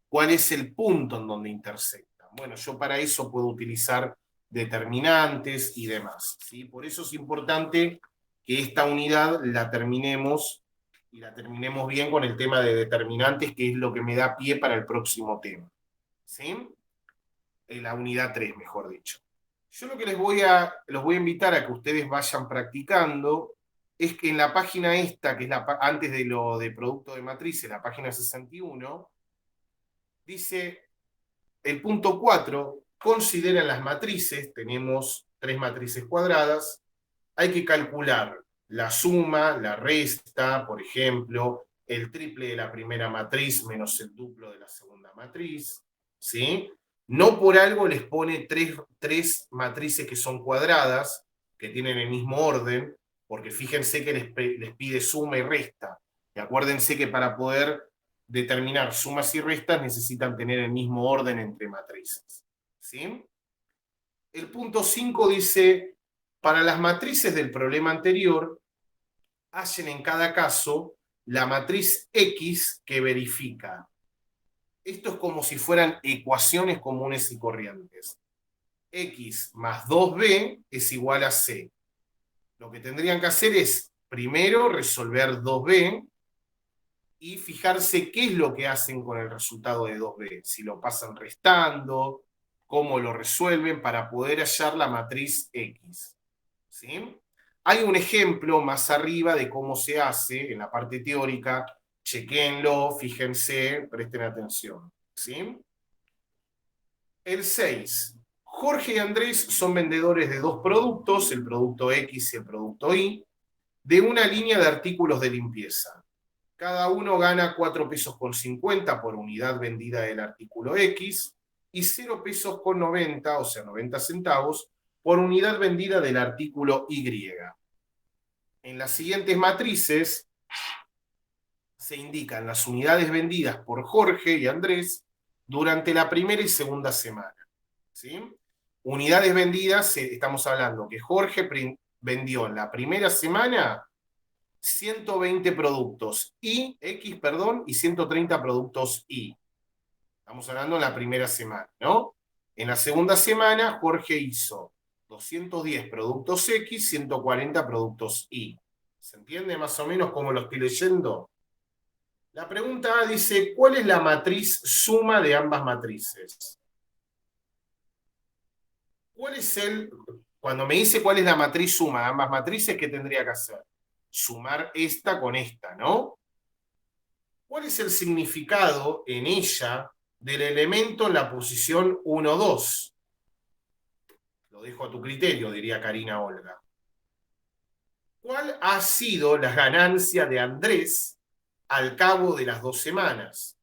cuál es el punto en donde intersectan. Bueno, yo para eso puedo utilizar determinantes y demás, ¿sí? Por eso es importante que esta unidad la terminemos, y la terminemos bien con el tema de determinantes, que es lo que me da pie para el próximo tema, ¿sí? La unidad 3, mejor dicho. Yo lo que los voy a invitar a que ustedes vayan practicando es que en la página esta, que es antes de lo de producto de matrices, la página 61, dice el punto 4, consideran las matrices, tenemos 3 matrices cuadradas, hay que calcular la suma, la resta, por ejemplo, el triple de la primera matriz menos el duplo de la segunda matriz, ¿sí? No por algo les pone 3 matrices que son cuadradas, que tienen el mismo orden, porque fíjense que les pide suma y resta. Y acuérdense que para poder determinar sumas y restas necesitan tener el mismo orden entre matrices, ¿sí? El punto 5 dice, para las matrices del problema anterior, hallen en cada caso la matriz X que verifica. Esto es como si fueran ecuaciones comunes y corrientes. X más 2b es igual a C. Lo que tendrían que hacer es, primero, resolver 2b, y fijarse qué es lo que hacen con el resultado de 2b, si lo pasan restando, cómo lo resuelven para poder hallar la matriz X. ¿Sí? Hay un ejemplo más arriba de cómo se hace en la parte teórica, chequénlo, fíjense, presten atención. ¿Sí? El 6. Jorge y Andrés son vendedores de 2 productos, el producto X y el producto Y, de una línea de artículos de limpieza. Cada uno gana 4 pesos con 50 por unidad vendida del artículo X, y 0 pesos con 90, o sea, 90 centavos, por unidad vendida del artículo Y. En las siguientes matrices se indican las unidades vendidas por Jorge y Andrés durante la primera y segunda semana. ¿Sí? Unidades vendidas, estamos hablando que Jorge vendió en la primera semana 120 productos y 130 productos Y. Estamos hablando en la primera semana, ¿no? En la segunda semana, Jorge hizo 210 productos X, 140 productos Y. ¿Se entiende más o menos cómo lo estoy leyendo? La pregunta A dice, ¿cuál es la matriz suma de ambas matrices? Cuando me dice cuál es la matriz suma de ambas matrices, ¿qué tendría que hacer? Sumar esta con esta, ¿no? ¿Cuál es el significado en ella del elemento en la posición 1, 2? Lo dejo a tu criterio, diría Karina Olga. ¿Cuál ha sido la ganancia de Andrés al cabo de las 2 semanas?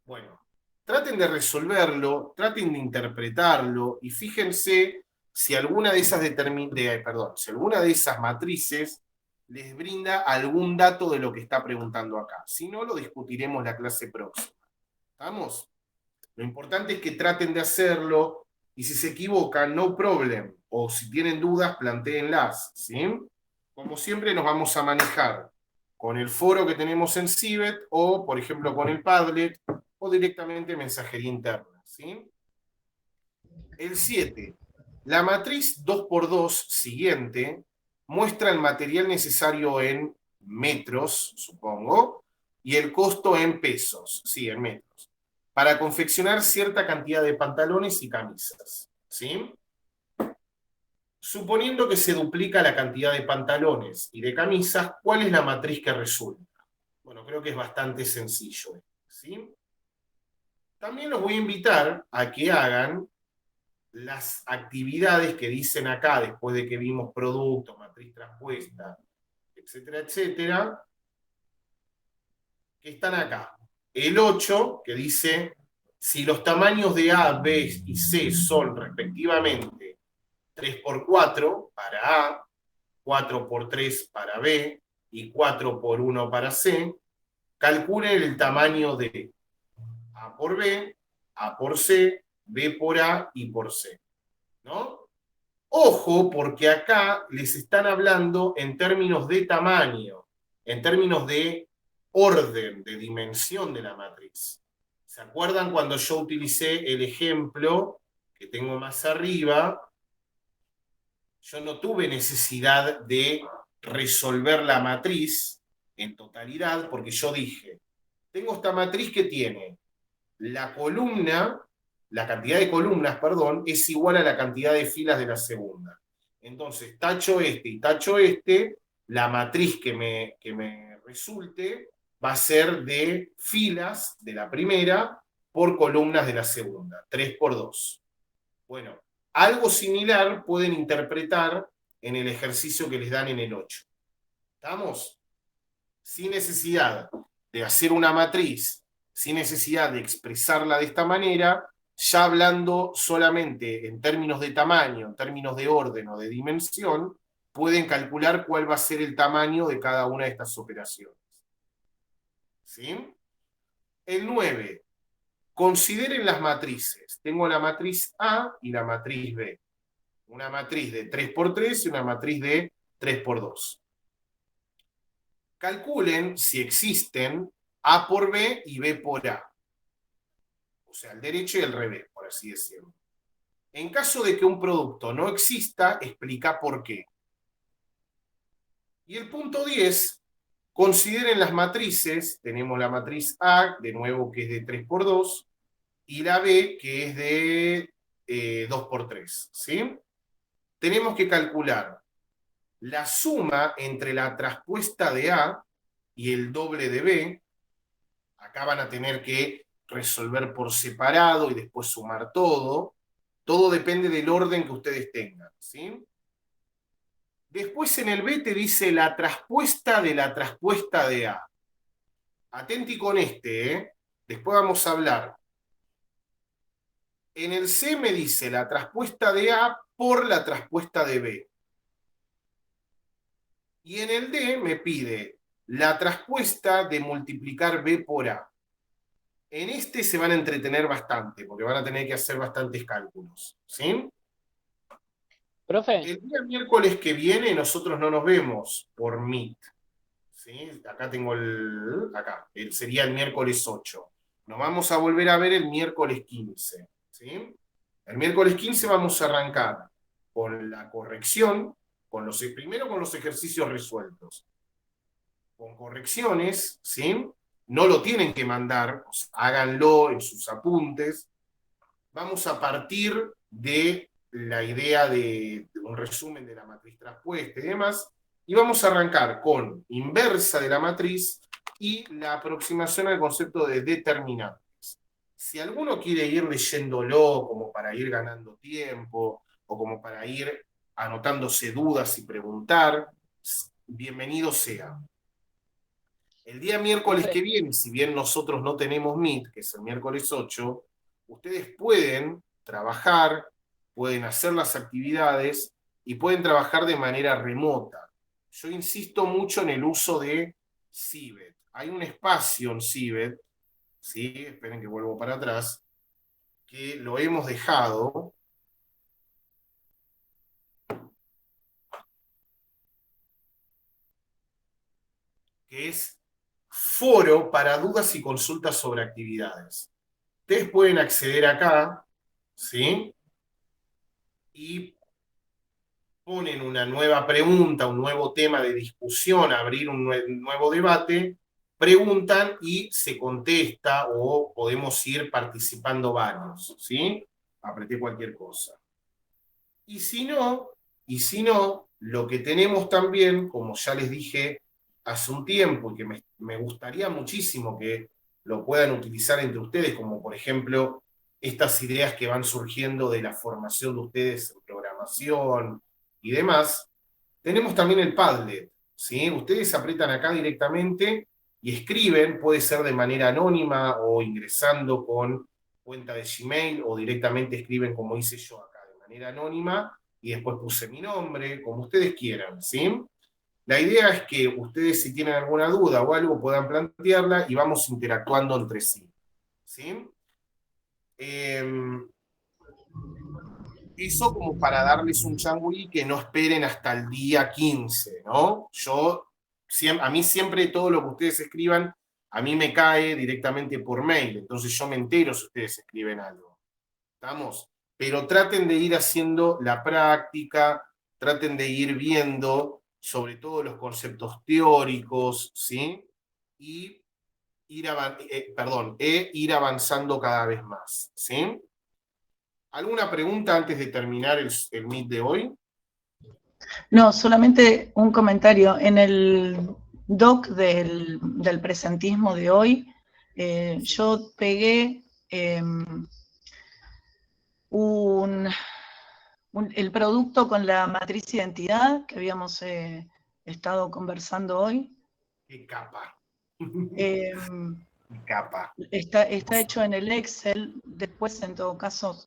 Bueno, traten de resolverlo, traten de interpretarlo y fíjense si alguna de esas si alguna de esas matrices les brinda algún dato de lo que está preguntando acá. Si no, lo discutiremos la clase próxima. ¿Estamos? Lo importante es que traten de hacerlo y si se equivocan, no problem. O si tienen dudas, plantéenlas. ¿Sí? Como siempre, nos vamos a manejar con el foro que tenemos en Cibet o, por ejemplo, con el Padlet o directamente mensajería interna. ¿Sí? El 7. La matriz 2×2 siguiente muestra el material necesario en metros, supongo, y el costo en pesos, sí, en metros, para confeccionar cierta cantidad de pantalones y camisas. ¿Sí? Suponiendo que se duplica la cantidad de pantalones y de camisas, ¿cuál es la matriz que resulta? Bueno, creo que es bastante sencillo. ¿Sí? También los voy a invitar a que hagan las actividades que dicen acá, después de que vimos producto, matriz traspuesta, etcétera, etcétera, que están acá. El 8, que dice, si los tamaños de A, B y C son respectivamente 3×4 para A, 4×3 para B y 4×1 para C, calculen el tamaño de A por B, A por C, B por A y por C. ¿No? Ojo, porque acá les están hablando en términos de tamaño, en términos de orden, de dimensión de la matriz. ¿Se acuerdan cuando yo utilicé el ejemplo que tengo más arriba? Yo no tuve necesidad de resolver la matriz en totalidad, porque yo dije, tengo esta matriz que tiene la cantidad de columnas, perdón, es igual a la cantidad de filas de la segunda. Entonces, tacho este y tacho este, la matriz que me resulte va a ser de filas de la primera por columnas de la segunda, 3×2. Bueno, algo similar pueden interpretar en el ejercicio que les dan en el 8. ¿Estamos? Sin necesidad de hacer una matriz, sin necesidad de expresarla de esta manera, ya hablando solamente en términos de tamaño, en términos de orden o de dimensión, pueden calcular cuál va a ser el tamaño de cada una de estas operaciones. ¿Sí? El 9. Consideren las matrices. Tengo la matriz A y la matriz B. Una matriz de 3×3 y una matriz de 3×2. Calculen si existen A por B y B por A. O sea, el derecho y el revés, por así decirlo. En caso de que un producto no exista, explica por qué. Y el punto 10, consideren las matrices. Tenemos la matriz A, de nuevo, que es de 3×2, y la B, que es de 2×3. ¿Sí? Tenemos que calcular la suma entre la traspuesta de A y el doble de B. Acá van a tener que resolver por separado y después sumar todo. Todo depende del orden que ustedes tengan. ¿Sí? Después en el B te dice la traspuesta de la traspuesta de A. Atenti con este, ¿eh? Después vamos a hablar En el C me dice la traspuesta de A por la traspuesta de B. Y en el D me pide la traspuesta de multiplicar B por A. En este se van a entretener bastante, porque van a tener que hacer bastantes cálculos. ¿Sí?
Profe,
El día miércoles que viene nosotros no nos vemos por Meet. ¿Sí? Acá tengo sería el miércoles 8. Nos vamos a volver a ver el miércoles 15. ¿Sí? El miércoles 15 vamos a arrancar con la corrección, primero con los ejercicios resueltos, con correcciones, ¿sí? No lo tienen que mandar, o sea, háganlo en sus apuntes. Vamos a partir de la idea de un resumen de la matriz traspuesta y demás, y vamos a arrancar con inversa de la matriz y la aproximación al concepto de determinantes. Si alguno quiere ir leyéndolo como para ir ganando tiempo o como para ir anotándose dudas y preguntar, bienvenido sea. El día miércoles
profe,
que viene, si bien nosotros no tenemos Meet, que es el miércoles 8, ustedes pueden trabajar, pueden hacer las actividades y pueden trabajar de manera remota. Yo insisto mucho en el uso de Cibet. Hay un espacio en Cibet, ¿sí? Esperen que vuelvo para atrás, que lo hemos dejado, que es foro para dudas y consultas sobre actividades. Ustedes pueden acceder acá, ¿sí? Y ponen una nueva pregunta, un nuevo tema de discusión, abrir un nuevo debate, preguntan y se contesta o podemos ir participando varios, ¿sí? Apreté cualquier cosa. Y si no, lo que tenemos también, como ya les dije hace un tiempo, y que me gustaría muchísimo que lo puedan utilizar entre ustedes, como por ejemplo estas ideas que van surgiendo de la formación de ustedes en programación y demás, tenemos también el Padlet, ¿sí? Ustedes aprietan acá directamente y escriben, puede ser de manera anónima o ingresando con cuenta de Gmail o directamente escriben como hice yo acá, de manera anónima, y después puse mi nombre, como ustedes quieran, ¿sí? La idea es que ustedes, si tienen alguna duda o algo, puedan plantearla y vamos interactuando entre sí, ¿sí? Eso como para darles un changüí que no esperen hasta el día 15, ¿no? A mí siempre todo lo que ustedes escriban, a mí me cae directamente por mail, entonces yo me entero si ustedes escriben algo. ¿Estamos? Pero traten de ir haciendo la práctica, traten de ir viendo sobre todo los conceptos teóricos, ¿sí? Y ir avanzando cada vez más, ¿sí? ¿Alguna pregunta antes de terminar el Meet de hoy?
No, solamente un comentario. En el doc del presentismo de hoy, yo pegué el producto con la matriz identidad que habíamos estado conversando hoy.
¡Qué capa!
Eh,
¡Qué capa!
está hecho en el Excel. Después, en todo caso,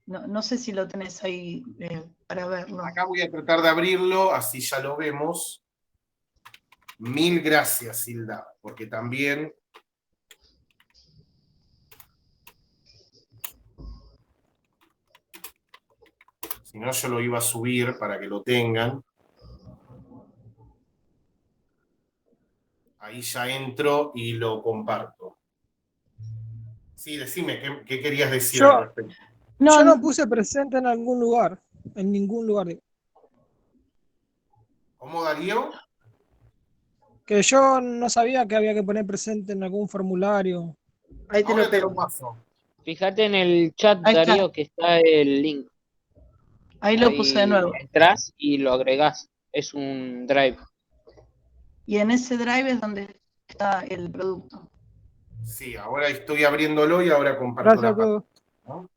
no sé si lo tenés ahí para verlo.
Acá voy a tratar de abrirlo, así ya lo vemos. Mil gracias, Hilda, porque también si no yo lo iba a subir para que lo tengan. Ahí ya entro y lo comparto. Sí, decime, ¿qué querías decir al
Yo,
respecto?
yo no
No,
puse presente en algún lugar, en ningún lugar.
¿Cómo, Darío?
Que yo no sabía que había que poner presente en algún formulario.
ahí te lo
Ahora te lo
pego.
paso.
fíjate en el chat,
Ahí está.
Darío, que está el link.
Ahí lo puse de
Ahí
nuevo.
entras y lo agregás. Es un drive.
Y en ese drive es donde está el producto.
Sí, ahora estoy abriéndolo y ahora comparto
Gracias
la
a todos.
pantalla, ¿no?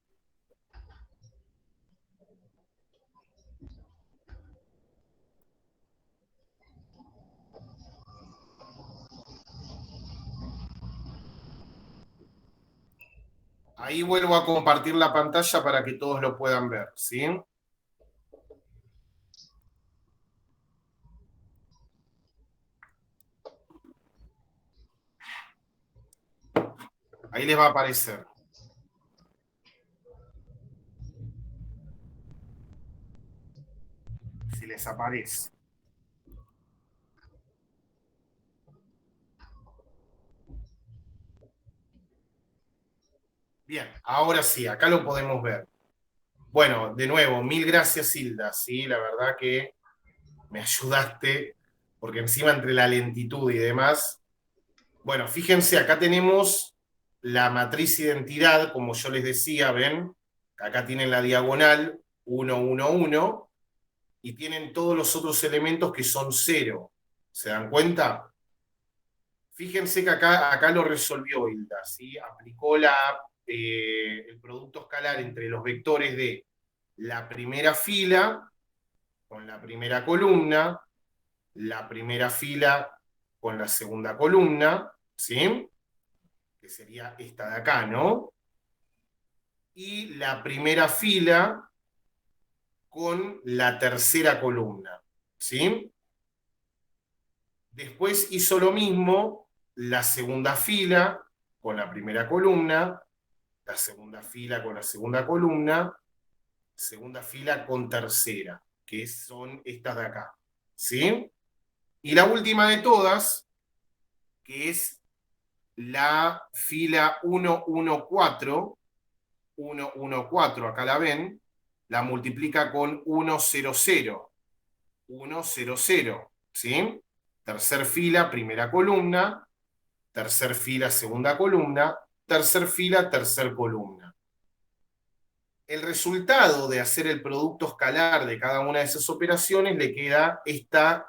Ahí vuelvo a compartir la pantalla para que todos lo puedan ver, ¿sí? Ahí les va a aparecer. Si les aparece. Bien, ahora sí, acá lo podemos ver. Bueno, de nuevo, mil gracias, Hilda, ¿sí? La verdad que me ayudaste, porque encima entre la lentitud y demás. Bueno, fíjense, acá tenemos la matriz identidad, como yo les decía, ¿ven? Acá tienen la diagonal 1, 1, 1, y tienen todos los otros elementos que son 0. ¿Se dan cuenta? Fíjense que acá lo resolvió Hilda, ¿sí? Aplicó el producto escalar entre los vectores de la primera fila con la primera columna, la primera fila con la segunda columna, ¿sí? Que sería esta de acá, ¿no? Y la primera fila con la tercera columna, ¿sí? Después hizo lo mismo la segunda fila con la primera columna, la segunda fila con la segunda columna, segunda fila con tercera, que son estas de acá, ¿sí? Y la última de todas, que es la fila 114, 114, acá la ven, la multiplica con 100, 100, ¿sí? Tercer fila, primera columna, tercer fila, segunda columna, tercer fila, tercer columna. El resultado de hacer el producto escalar de cada una de esas operaciones le queda esta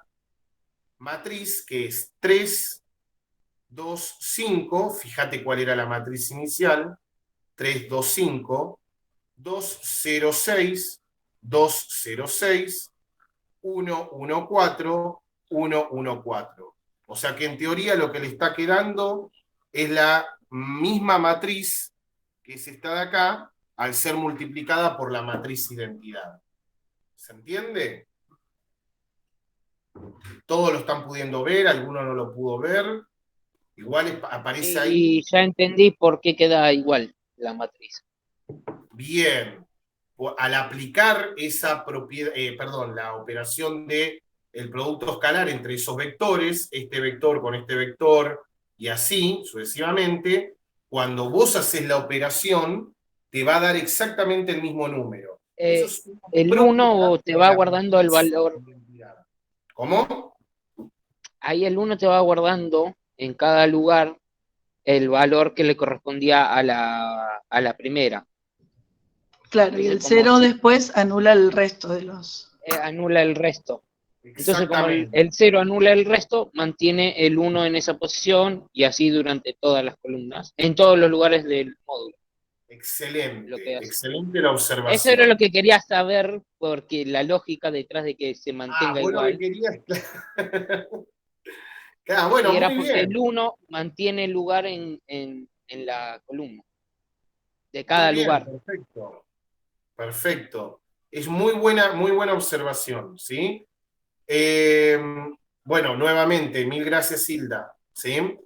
matriz que es 3, 2, 5, fíjate cuál era la matriz inicial, 3, 2, 5, 2, 0, 6, 2, 0, 6, 1, 1, 4, 1, 1, 4. O sea que en teoría lo que le está quedando es la misma matriz que es esta de acá, al ser multiplicada por la matriz identidad. ¿Se entiende? Todos lo están pudiendo ver, alguno no lo pudo ver. Igual aparece ahí.
Y ya entendí por qué queda igual la matriz.
Bien. Al aplicar esa la operación de el producto escalar entre esos vectores, este vector con este vector, y así sucesivamente, cuando vos haces la operación, te va a dar exactamente el mismo número. Eso es una
El
propiedad
1 te
de
va
la
guardando el
matriz
valor.
de identidad. ¿Cómo?
Ahí el 1 te va guardando en cada lugar el valor que le correspondía a la primera.
Claro, y el
Entonces, como
0 después anula el resto de los...
anula el resto. Entonces, como el
Exactamente.
0 anula el resto, mantiene el 1 en esa posición y así durante todas las columnas, en todos los lugares del módulo. Lo que
Excelente,
hace.
excelente la
Eso era lo
observación.
que quería saber, porque la lógica detrás de que se mantenga
Vos lo que
igual,
querías. Claro, bueno,
y era
muy
porque el
bien.
1 mantiene el lugar en la columna, de
Muy
cada
bien,
lugar.
perfecto. Perfecto. Es muy buena observación, ¿sí? Eh, bueno, nuevamente, mil gracias, Hilda, ¿sí?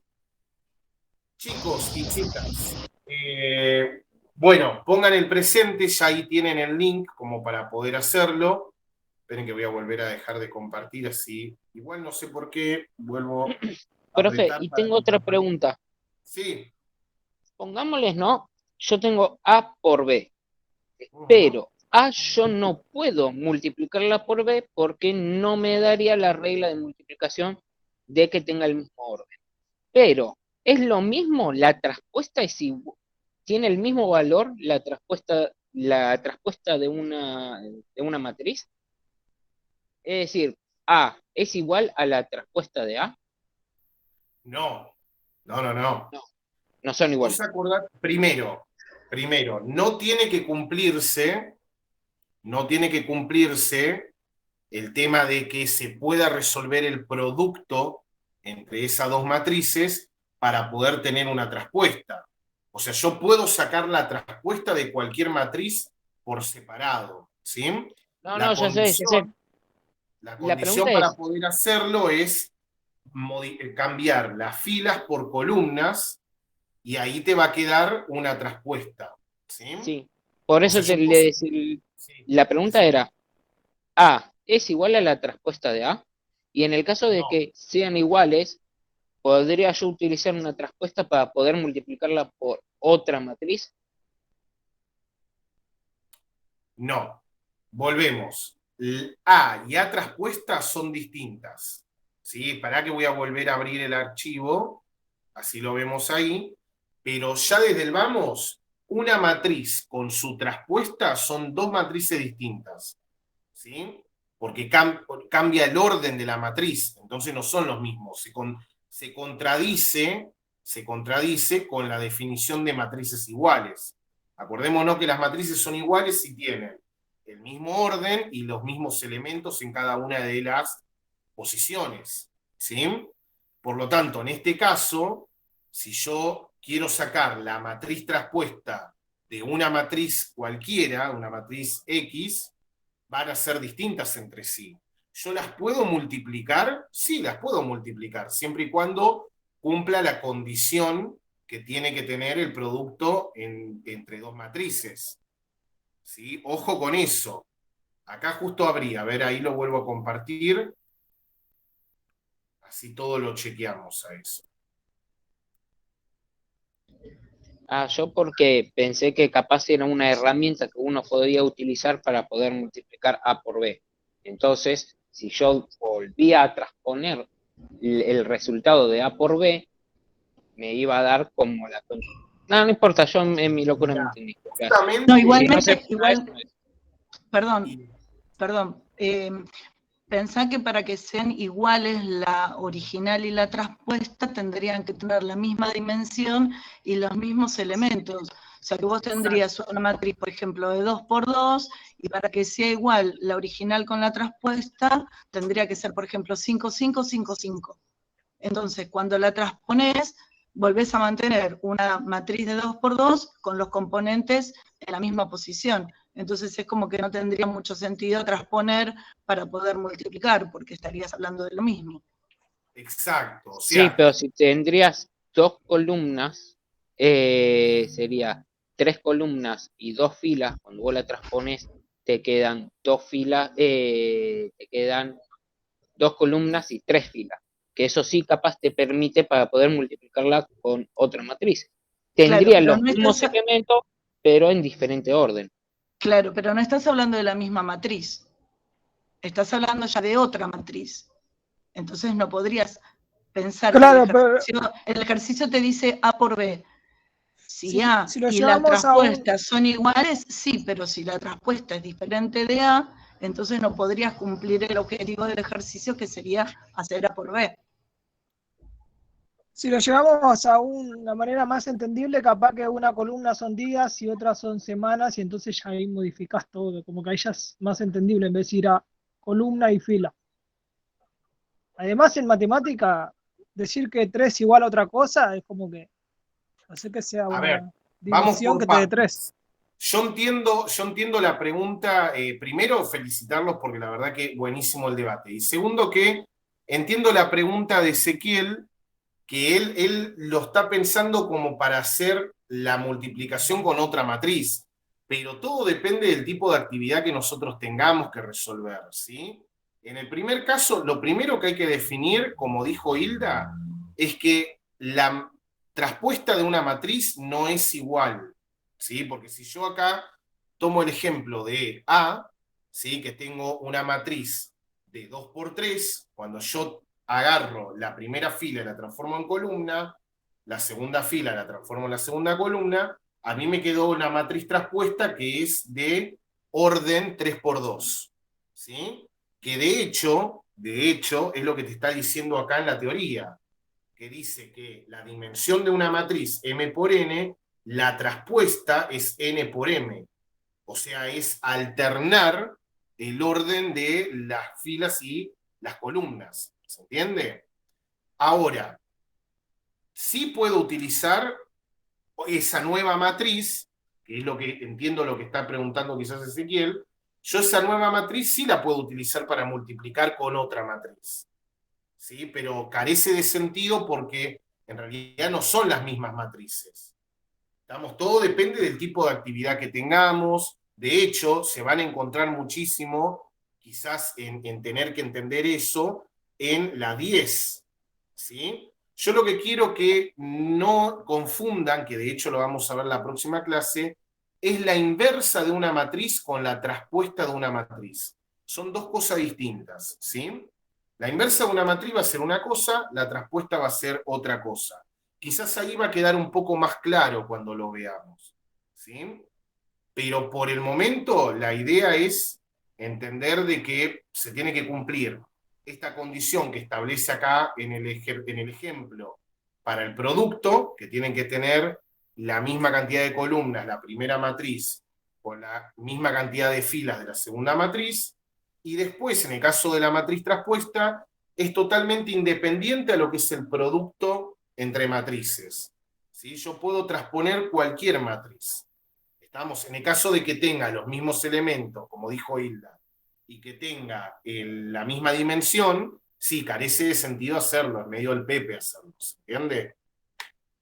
Chicos y chicas, bueno, pongan el presente, ya ahí tienen el link como para poder hacerlo. Esperen que voy a volver a dejar de compartir así. Igual no sé por qué, vuelvo a
Profe,
apretar
y
para
tengo
que...
otra pregunta.
Sí.
Pongámosles, ¿no? Yo tengo A por B,
Ujú.
pero A yo no puedo multiplicarla por B porque no me daría la regla de multiplicación de que tenga el mismo orden. Pero, ¿es lo mismo? ¿La traspuesta tiene el mismo valor la traspuesta de una matriz? Es decir, A es igual a la traspuesta de A.
No, no.
No, no son
Vos
iguales.
acordás, primero, no tiene que cumplirse el tema de que se pueda resolver el producto entre esas dos matrices para poder tener una traspuesta. O sea, yo puedo sacar la traspuesta de cualquier matriz por separado, ¿sí?
No,
La
no, ya sé, ya sé.
la
La
condición
pregunta
para
es,
poder hacerlo es cambiar las filas por columnas y ahí te va a quedar una traspuesta, ¿sí?
sí, por
O sea,
eso
yo sí,
la pregunta
decime.
era, A es igual a la traspuesta de A, y en el caso de
No,
que sean iguales, ¿podría yo utilizar una traspuesta para poder multiplicarla por otra matriz?
no. Volvemos. A y A traspuesta son distintas. ¿Sí? Para que voy a volver a abrir el archivo, así lo vemos ahí, pero ya desde el vamos, una matriz con su traspuesta son dos matrices distintas. ¿Sí? Porque cambia el orden de la matriz, entonces no son los mismos. Se contradice con la definición de matrices iguales. Acordémonos que las matrices son iguales si tienen el mismo orden y los mismos elementos en cada una de las posiciones. ¿Sí? Por lo tanto, en este caso, si yo quiero sacar la matriz traspuesta de una matriz cualquiera, una matriz X, van a ser distintas entre sí. ¿Yo las puedo multiplicar? Sí, las puedo multiplicar, siempre y cuando cumpla la condición que tiene que tener el producto entre dos matrices. ¿Sí? Ojo con eso. Acá justo habría, a ver, ahí lo vuelvo a compartir, así todo lo chequeamos a eso.
Ah, yo porque pensé que capaz era una herramienta que uno podía utilizar para poder multiplicar A por B. Entonces, si yo volvía a transponer el resultado de A por B, me iba a dar como la... No, no importa, yo en mi locura me
Mirá,
entendí. Gracias.
No,
Si no se
igualmente,
puede, eso no es.
perdón,
Y
perdón. Pensá que para que sean iguales la original y la traspuesta tendrían que tener la misma dimensión y los mismos elementos. O sea que vos tendrías una matriz, por ejemplo, de 2 por 2 y para que sea igual la original con la traspuesta, tendría que ser, por ejemplo, 5, 5, 5, 5. Entonces, cuando la transpones, volvés a mantener una matriz de 2 por 2 con los componentes en la misma posición. Entonces es como que no tendría mucho sentido transponer para poder multiplicar, porque estarías hablando de lo mismo.
exacto, o
Sí,
sea,
pero si tendrías dos columnas, sería tres columnas y dos filas. Cuando vos la transpones, te quedan dos filas, te quedan dos columnas y tres filas. Que eso sí, capaz te permite para poder multiplicarla con otra matriz.
Claro,
Tendría
pero
los
no
mismos
estás,
elementos, pero en diferente orden.
claro, pero no estás hablando de la misma matriz. Estás hablando ya de otra matriz. Entonces no podrías pensar que
Claro, pero
el ejercicio te dice A por B. Si
si,
A
si lo
y la
llevamos a un,
traspuesta son iguales, sí, pero si la traspuesta es diferente de A, entonces no podrías cumplir el objetivo del ejercicio que sería hacer A por B.
si lo llevamos a una manera más entendible, capaz que una columna son días y otras son semanas, y entonces ya ahí modificás todo, como que ahí ya es más entendible en vez de ir a columna y fila. Además, en matemática, decir que 3 igual a otra cosa es como que hacer que sea
a ver,
una
vamos
división
por
que te dé 3.
partes. Yo entiendo la pregunta, primero felicitarlos porque la verdad que buenísimo el debate. Y segundo que entiendo la pregunta de Ezequiel, que él lo está pensando como para hacer la multiplicación con otra matriz, pero todo depende del tipo de actividad que nosotros tengamos que resolver, ¿sí? En el primer caso, lo primero que hay que definir, como dijo Hilda, es que la traspuesta de una matriz no es igual, ¿sí? Porque si yo acá tomo el ejemplo de A, ¿sí? Que tengo una matriz de 2 por 3, cuando yo agarro la primera fila y la transformo en columna, la segunda fila la transformo en la segunda columna, a mí me quedó una matriz traspuesta que es de orden 3 por 2, ¿sí? Que de hecho, es lo que te está diciendo acá en la teoría, que dice que la dimensión de una matriz M por N, la traspuesta es N por M. O sea, es alternar el orden de las filas y las columnas. ¿Se entiende? Ahora, sí puedo utilizar esa nueva matriz, que es lo que entiendo lo que está preguntando quizás Ezequiel, yo esa nueva matriz sí la puedo utilizar para multiplicar con otra matriz, ¿sí? Pero carece de sentido porque en realidad no son las mismas matrices. Todo depende del tipo de actividad que tengamos. De hecho, se van a encontrar muchísimo, quizás en tener que entender eso, en la 10, ¿sí? Yo lo que quiero que no confundan, que de hecho lo vamos a ver en la próxima clase, es la inversa de una matriz con la traspuesta de una matriz. Son dos cosas distintas, ¿sí? La inversa de una matriz va a ser una cosa, la traspuesta va a ser otra cosa. Quizás ahí va a quedar un poco más claro cuando lo veamos, ¿sí? Pero por el momento la idea es entender de que se tiene que cumplir esta condición que establece acá en el ejemplo para el producto, que tienen que tener la misma cantidad de columnas, la primera matriz, con la misma cantidad de filas de la segunda matriz, y después, en el caso de la matriz traspuesta, es totalmente independiente a lo que es el producto entre matrices, ¿sí? Yo puedo transponer cualquier matriz. Estamos en el caso de que tenga los mismos elementos, como dijo Hilda, y que tenga la misma dimensión, sí, carece de sentido hacerlo, en medio del Pepe hacerlo, ¿se entiende?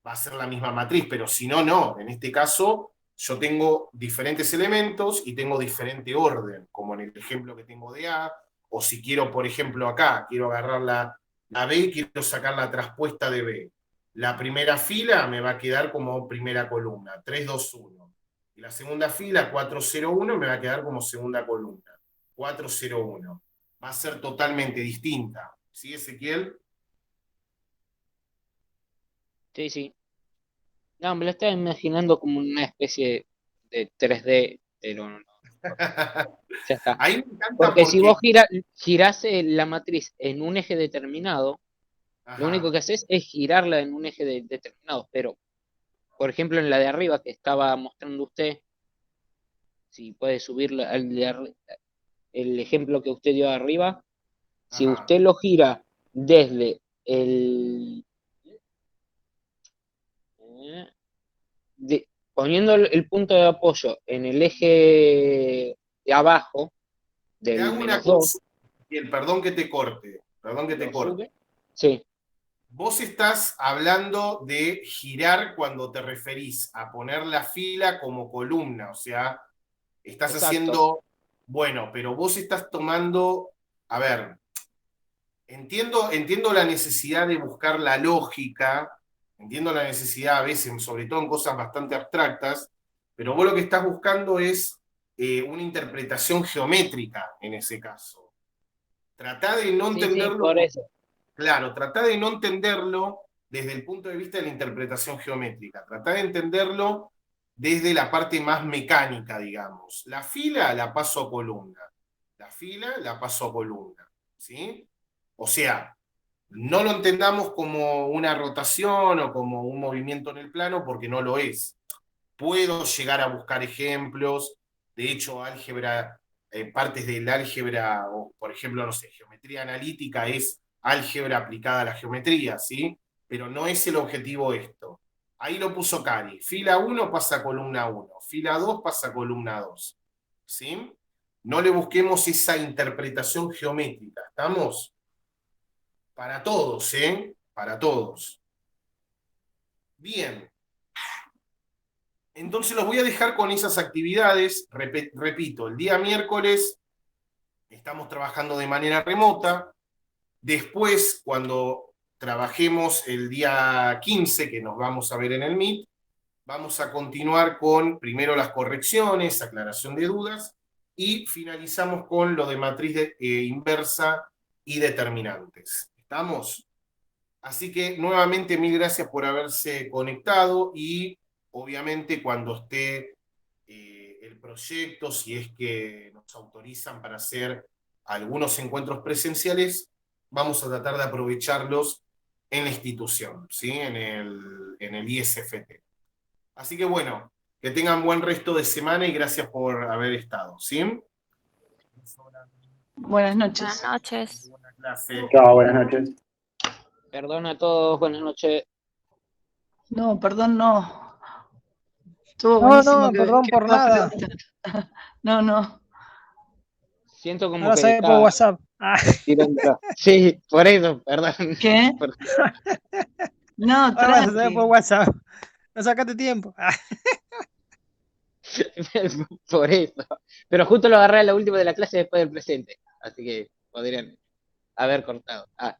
Va a ser la misma matriz, pero si no, no. En este caso, yo tengo diferentes elementos y tengo diferente orden, como en el ejemplo que tengo de A, o si quiero, por ejemplo, acá, quiero agarrar la B y quiero sacar la traspuesta de B. La primera fila me va a quedar como primera columna, 3, 2, 1. Y la segunda fila, 4, 0, 1, me va a quedar como segunda columna, 4, 0, 1. Va a ser totalmente distinta. ¿Sí, Ezequiel?
Sí, sí. No, me lo estaba imaginando como una especie de 3D, pero no, ya está.
Ahí me encanta
Porque si vos
porque...
girás la matriz en un eje determinado, lo único
Ajá.
que haces es girarla en un eje determinado. Pero, por ejemplo, en la de arriba que estaba mostrando usted, si puede subir el ejemplo que usted dio arriba, si
Ajá.
usted lo gira desde poniendo el punto de apoyo en el eje de abajo
Te
del
hago una
-2,
consulta, bien, perdón que te corte, perdón que te
lo
corte.
sube. Sí,
Vos estás hablando de girar cuando te referís a poner la fila como columna, o sea, estás
exacto.
haciendo, bueno, pero vos estás tomando, a ver, entiendo la necesidad de buscar la lógica, entiendo la necesidad a veces, sobre todo en cosas bastante abstractas, pero vos lo que estás buscando es una interpretación geométrica en ese caso. Tratá de no
Sí, sí,
entenderlo,
por eso.
claro, tratá de no entenderlo desde el punto de vista de la interpretación geométrica, tratá de entenderlo desde la parte más mecánica, digamos. La fila la paso a columna, la fila la paso a columna, ¿sí? O sea, no lo entendamos como una rotación o como un movimiento en el plano, porque no lo es. Puedo llegar a buscar ejemplos, de hecho, álgebra, partes del álgebra, o por ejemplo, no sé, geometría analítica es álgebra aplicada a la geometría, ¿sí? Pero no es el objetivo esto. Ahí lo puso Cari. Fila 1 pasa a columna 1, fila 2 pasa a columna 2, ¿sí? No le busquemos esa interpretación geométrica, ¿estamos? Para todos, ¿eh? Para todos. Bien. Entonces los voy a dejar con esas actividades. Repito, el día miércoles estamos trabajando de manera remota. Después, cuando trabajemos el día 15, que nos vamos a ver en el Meet, vamos a continuar con primero las correcciones, aclaración de dudas, y finalizamos con lo de matriz inversa y determinantes. ¿Estamos? Así que nuevamente mil gracias por haberse conectado y obviamente cuando esté el proyecto, si es que nos autorizan para hacer algunos encuentros presenciales, vamos a tratar de aprovecharlos en la institución, ¿sí? En el ISFT. Así que bueno, que tengan buen resto de semana y gracias por haber estado, ¿sí?
Buenas
Buenas
noches.
noches.
Buena clase.
Chao, buenas noches.
Perdón a todos, buenas noches.
No, perdón, no. Estuvo
No,
buenísimo
no, perdón
que
por
puedas
nada.
preguntar. No, no.
Siento como
Ahora
que
sabe por
está
WhatsApp. Ah,
tirando. Sí, por eso, perdón.
¿Qué?
Por-
No,
ahora vas a saber por
tranqui.
WhatsApp. No sacaste tiempo. Ah,
Por eso. Pero justo lo agarré a la última de la clase después del presente. Así que podrían haber cortado. Ah.